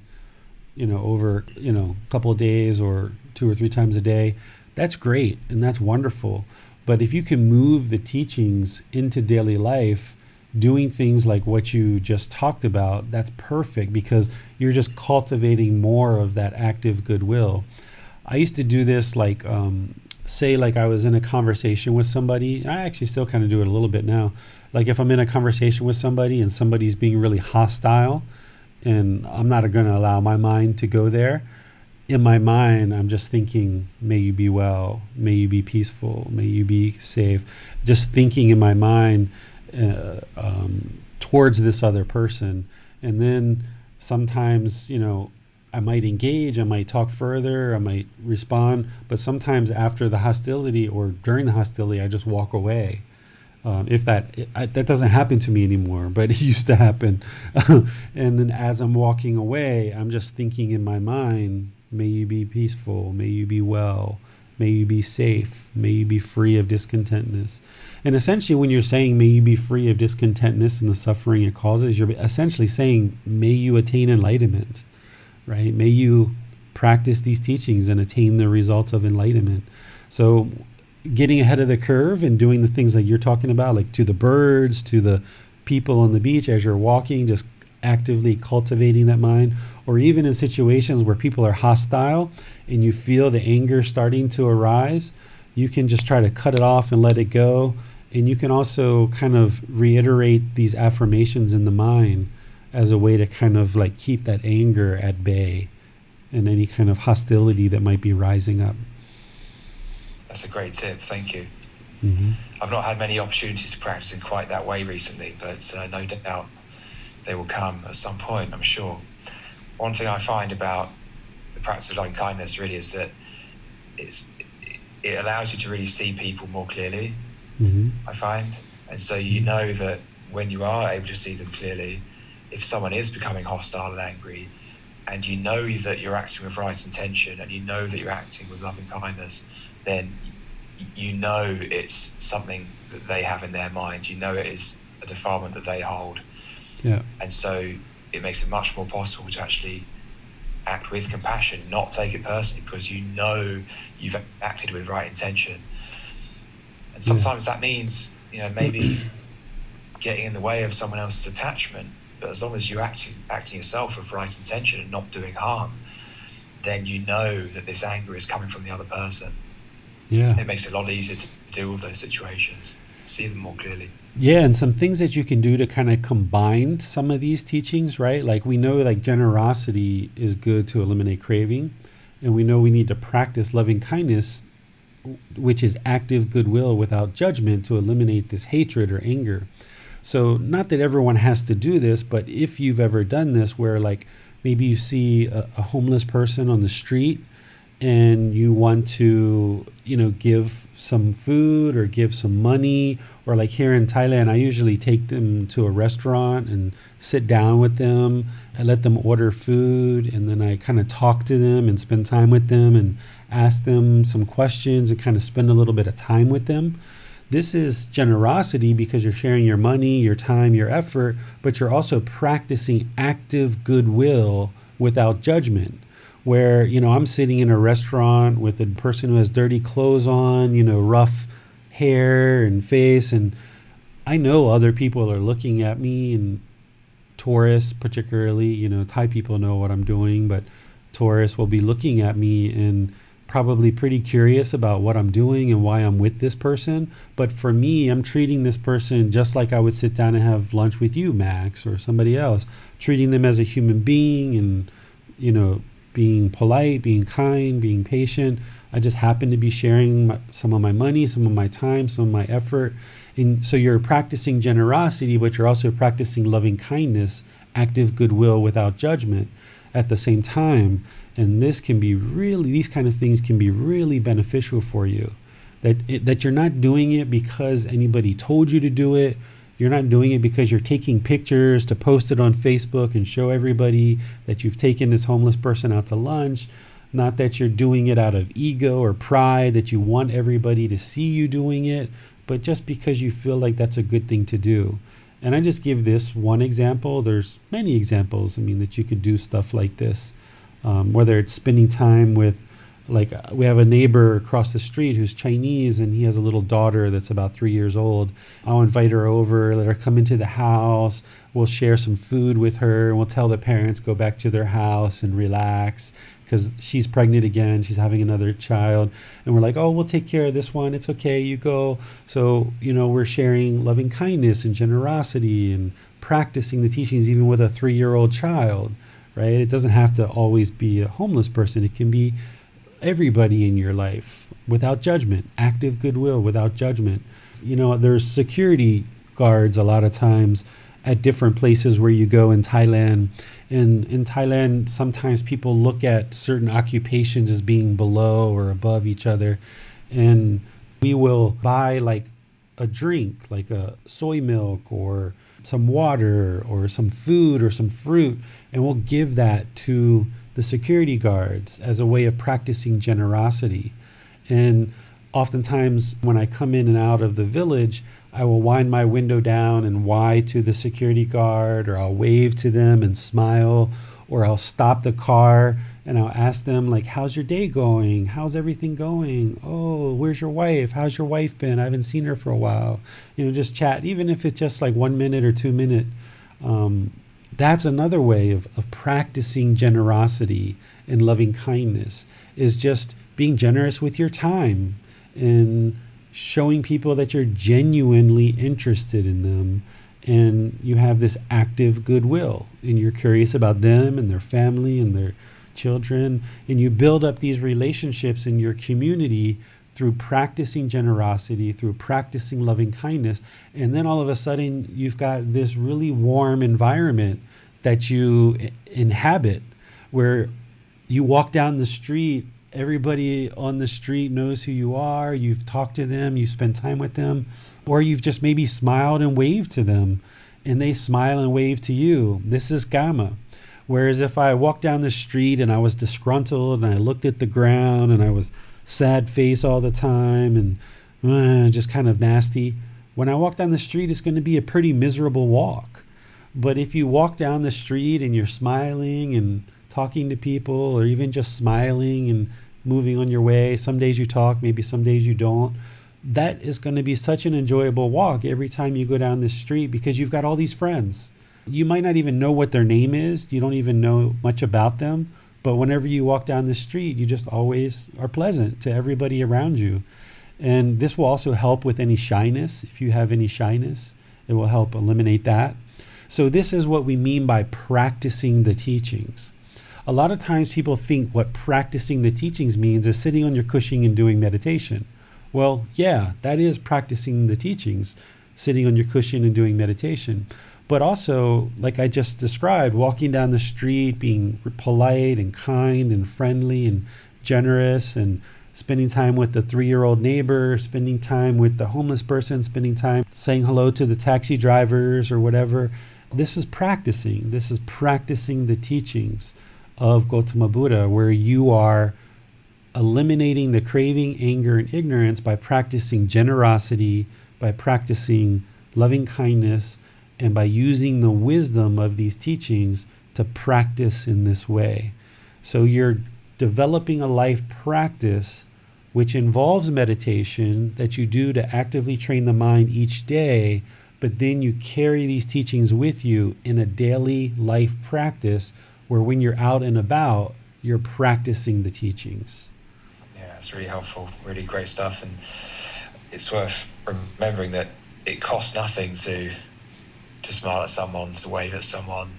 over, a couple of days or 2 or 3 times a day. That's great and that's wonderful. But if you can move the teachings into daily life, doing things like what you just talked about, that's perfect, because you're just cultivating more of that active goodwill. I used to do this say I was in a conversation with somebody. I actually still kind of do it a little bit now. Like if I'm in a conversation with somebody and somebody's being really hostile and I'm not going to allow my mind to go there, in my mind, I'm just thinking, may you be well, may you be peaceful, may you be safe. Just thinking in my mind towards this other person. And then sometimes, I might engage, I might talk further, I might respond, but sometimes after the hostility or during the hostility, I just walk away. If that doesn't happen to me anymore, but it used to happen. And then as I'm walking away, I'm just thinking in my mind, may you be peaceful, may you be well, may you be safe, may you be free of discontentness. And essentially, when you're saying, may you be free of discontentness and the suffering it causes, you're essentially saying, may you attain enlightenment, right? May you practice these teachings and attain the results of enlightenment. So getting ahead of the curve and doing the things that you're talking about, like to the birds, to the people on the beach as you're walking, just actively cultivating that mind, or even in situations where people are hostile and you feel the anger starting to arise, you can just try to cut it off and let it go. And you can also kind of reiterate these affirmations in the mind as a way to kind of like keep that anger at bay and any kind of hostility that might be rising up. That's a great tip. Thank you. Mm-hmm. I've not had many opportunities to practice in quite that way recently, but no doubt they will come at some point, I'm sure. One thing I find about the practice of loving kindness really is that it allows you to really see people more clearly, Mm-hmm. I find. And so you know that when you are able to see them clearly, if someone is becoming hostile and angry, and you know that you're acting with right intention, and you know that you're acting with loving kindness, then you know it's something that they have in their mind. You know it is a defilement that they hold. Yeah. And so it makes it much more possible to actually act with compassion, not take it personally, because you know you've acted with right intention. And sometimes that means, maybe getting in the way of someone else's attachment. But as long as you're acting yourself with right intention and not doing harm, then you know that this anger is coming from the other person. Yeah. It makes it a lot easier to deal with those situations, see them more clearly. Yeah, and some things that you can do to kind of combine some of these teachings, right? Like we know like generosity is good to eliminate craving, and we know we need to practice loving kindness, which is active goodwill without judgment, to eliminate this hatred or anger. So not that everyone has to do this, but if you've ever done this where like maybe you see a homeless person on the street and you want to, give some food or give some money, or like here in Thailand, I usually take them to a restaurant and sit down with them. I let them order food, and then I kind of talk to them and spend time with them and ask them some questions and kind of spend a little bit of time with them. This is generosity because you're sharing your money, your time, your effort, but you're also practicing active goodwill without judgment. Where, I'm sitting in a restaurant with a person who has dirty clothes on, rough hair and face, and I know other people are looking at me, and tourists particularly, Thai people know what I'm doing, but tourists will be looking at me and probably pretty curious about what I'm doing and why I'm with this person. But for me, I'm treating this person just like I would sit down and have lunch with you, Max, or somebody else, treating them as a human being and, being polite, being kind, being patient. I just happen to be sharing some of my money, some of my time, some of my effort. And so you're practicing generosity, but you're also practicing loving kindness, active goodwill without judgment at the same time. And these kind of things can be really beneficial for you. That you're not doing it because anybody told you to do it. You're not doing it because you're taking pictures to post it on Facebook and show everybody that you've taken this homeless person out to lunch. Not that you're doing it out of ego or pride, that you want everybody to see you doing it, but just because you feel like that's a good thing to do. And I just give this one example. There's many examples, that you could do stuff like this. Whether it's spending time with, like we have a neighbor across the street who's Chinese, and he has a little daughter that's about 3 years old. I'll invite her over, let her come into the house. We'll share some food with her, and we'll tell the parents go back to their house and relax because she's pregnant again. She's having another child. And we're like, oh, we'll take care of this one. It's okay, you go. So, we're sharing loving kindness and generosity and practicing the teachings even with a 3-year-old child, right? It doesn't have to always be a homeless person. It can be everybody in your life without judgment, active goodwill without judgment. There's security guards a lot of times at different places where you go in Thailand. And in Thailand, sometimes people look at certain occupations as being below or above each other. And we will buy like a drink like a soy milk or some water or some food or some fruit, and we'll give that to the security guards as a way of practicing generosity. And oftentimes when I come in and out of the village, I will wind my window down and wave to the security guard, or I'll wave to them and smile, or I'll stop the car and I'll ask them, like, how's your day going? How's everything going? Oh, where's your wife? How's your wife been? I haven't seen her for a while. Just chat, even if it's just like 1 minute or 2 minute. That's another way of practicing generosity and loving kindness, is just being generous with your time and showing people that you're genuinely interested in them, and you have this active goodwill, and you're curious about them and their family and their children, and you build up these relationships in your community through practicing generosity, through practicing loving kindness. And then all of a sudden you've got this really warm environment that you inhabit, where you walk down the street, everybody on the street knows who you are, you've talked to them, you spend time with them, or you've just maybe smiled and waved to them and they smile and wave to you. This is Gama. Whereas if I walked down the street and I was disgruntled and I looked at the ground and I was sad face all the time and just kind of nasty, when I walk down the street, it's going to be a pretty miserable walk. But if you walk down the street and you're smiling and talking to people, or even just smiling and moving on your way, some days you talk, maybe some days you don't, that is going to be such an enjoyable walk every time you go down the street, because you've got all these friends. You might not even know what their name is. You don't even know much about them. But whenever you walk down the street, you just always are pleasant to everybody around you. And this will also help with any shyness. If you have any shyness, it will help eliminate that. So this is what we mean by practicing the teachings. A lot of times people think what practicing the teachings means is sitting on your cushion and doing meditation. Well, yeah, that is practicing the teachings, sitting on your cushion and doing meditation. But also, like I just described, walking down the street, being polite and kind and friendly and generous, and spending time with the 3-year-old neighbor, spending time with the homeless person, spending time saying hello to the taxi drivers or whatever. This is practicing. This is practicing the teachings of Gotama Buddha, where you are eliminating the craving, anger, and ignorance by practicing generosity, by practicing loving kindness, and by using the wisdom of these teachings to practice in this way. So you're developing a life practice which involves meditation that you do to actively train the mind each day, but then you carry these teachings with you in a daily life practice where when you're out and about, you're practicing the teachings. Yeah, it's really helpful, really great stuff. And it's worth remembering that it costs nothing to smile at someone, to wave at someone.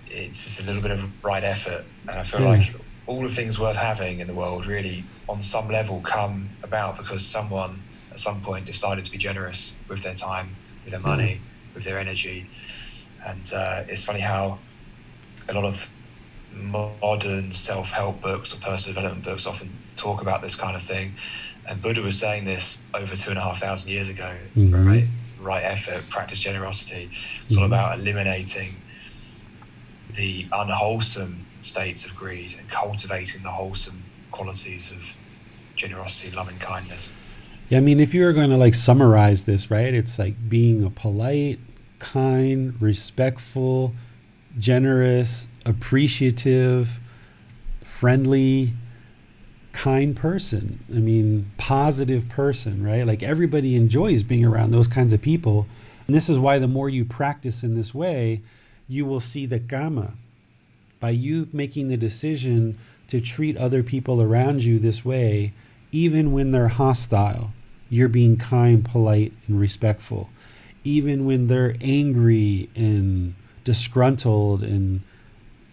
It's just a little bit of right effort. And I feel like all the things worth having in the world really, on some level, come about because someone at some point decided to be generous with their time, with their money, with their energy. And it's funny how a lot of modern self-help books or personal development books often talk about this kind of thing. And Buddha was saying this over 2,500 years ago, right? Right effort, practice generosity. It's all about eliminating the unwholesome states of greed and cultivating the wholesome qualities of generosity, loving kindness. Yeah, I mean, if you were going to summarize this, right, it's like being a polite, kind, respectful, generous, appreciative, friendly, kind person. I mean, positive person, right? Like everybody enjoys being around those kinds of people. And this is why the more you practice in this way, you will see that Gama, by you making the decision to treat other people around you this way, even when they're hostile, you're being kind, polite, and respectful. Even when they're angry and disgruntled and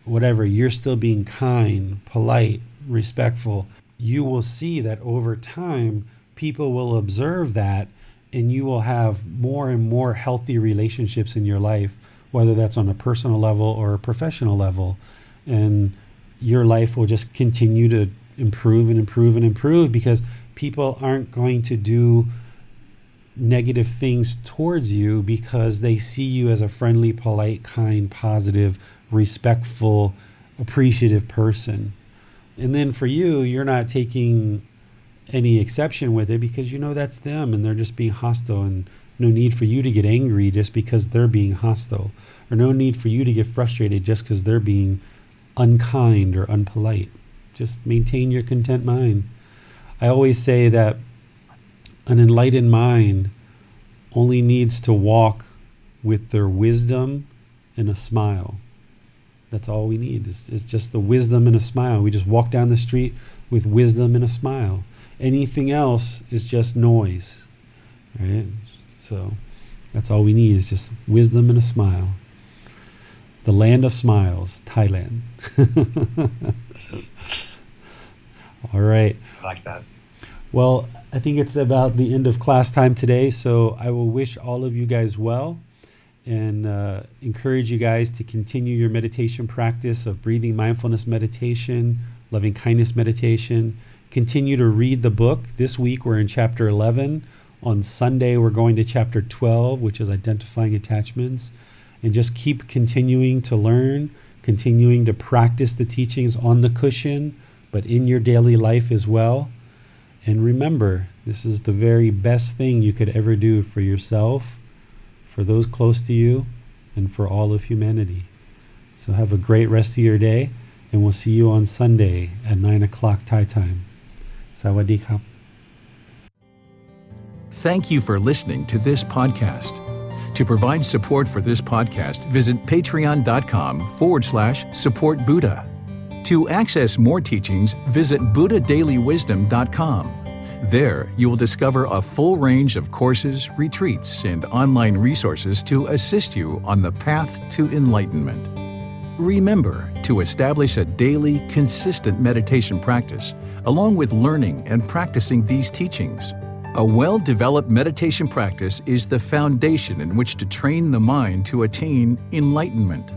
whatever, you're still being kind, polite, respectful. You will see that over time, people will observe that, and you will have more and more healthy relationships in your life, whether that's on a personal level or a professional level. And your life will just continue to improve and improve and improve, because people aren't going to do negative things towards you because they see you as a friendly, polite, kind, positive, respectful, appreciative person. And then for you, you're not taking any exception with it because you know that's them and they're just being hostile, and no need for you to get angry just because they're being hostile, or no need for you to get frustrated just because they're being unkind or unpolite. Just maintain your content mind. I always say that an enlightened mind only needs to walk with their wisdom and a smile. That's all we need is just the wisdom and a smile. We just walk down the street with wisdom and a smile. Anything else is just noise, right? So that's all we need is just wisdom and a smile. The land of smiles, Thailand. All right. I like that. Well, I think it's about the end of class time today, so I will wish all of you guys well and encourage you guys to continue your meditation practice of breathing mindfulness meditation, loving kindness meditation. Continue to read the book. This week we're in chapter 11. On Sunday we're going to chapter 12, which is identifying attachments. And just keep continuing to learn, continuing to practice the teachings on the cushion, but in your daily life as well. And remember, this is the very best thing you could ever do for yourself, for those close to you, and for all of humanity. So have a great rest of your day, and we'll see you on Sunday at 9 o'clock Thai time. Sawadee krap. Thank you for listening to this podcast. To provide support for this podcast, visit patreon.com/support Buddha. To access more teachings, visit buddhadailywisdom.com. There, you will discover a full range of courses, retreats, and online resources to assist you on the path to enlightenment. Remember to establish a daily, consistent meditation practice, along with learning and practicing these teachings. A well-developed meditation practice is the foundation in which to train the mind to attain enlightenment.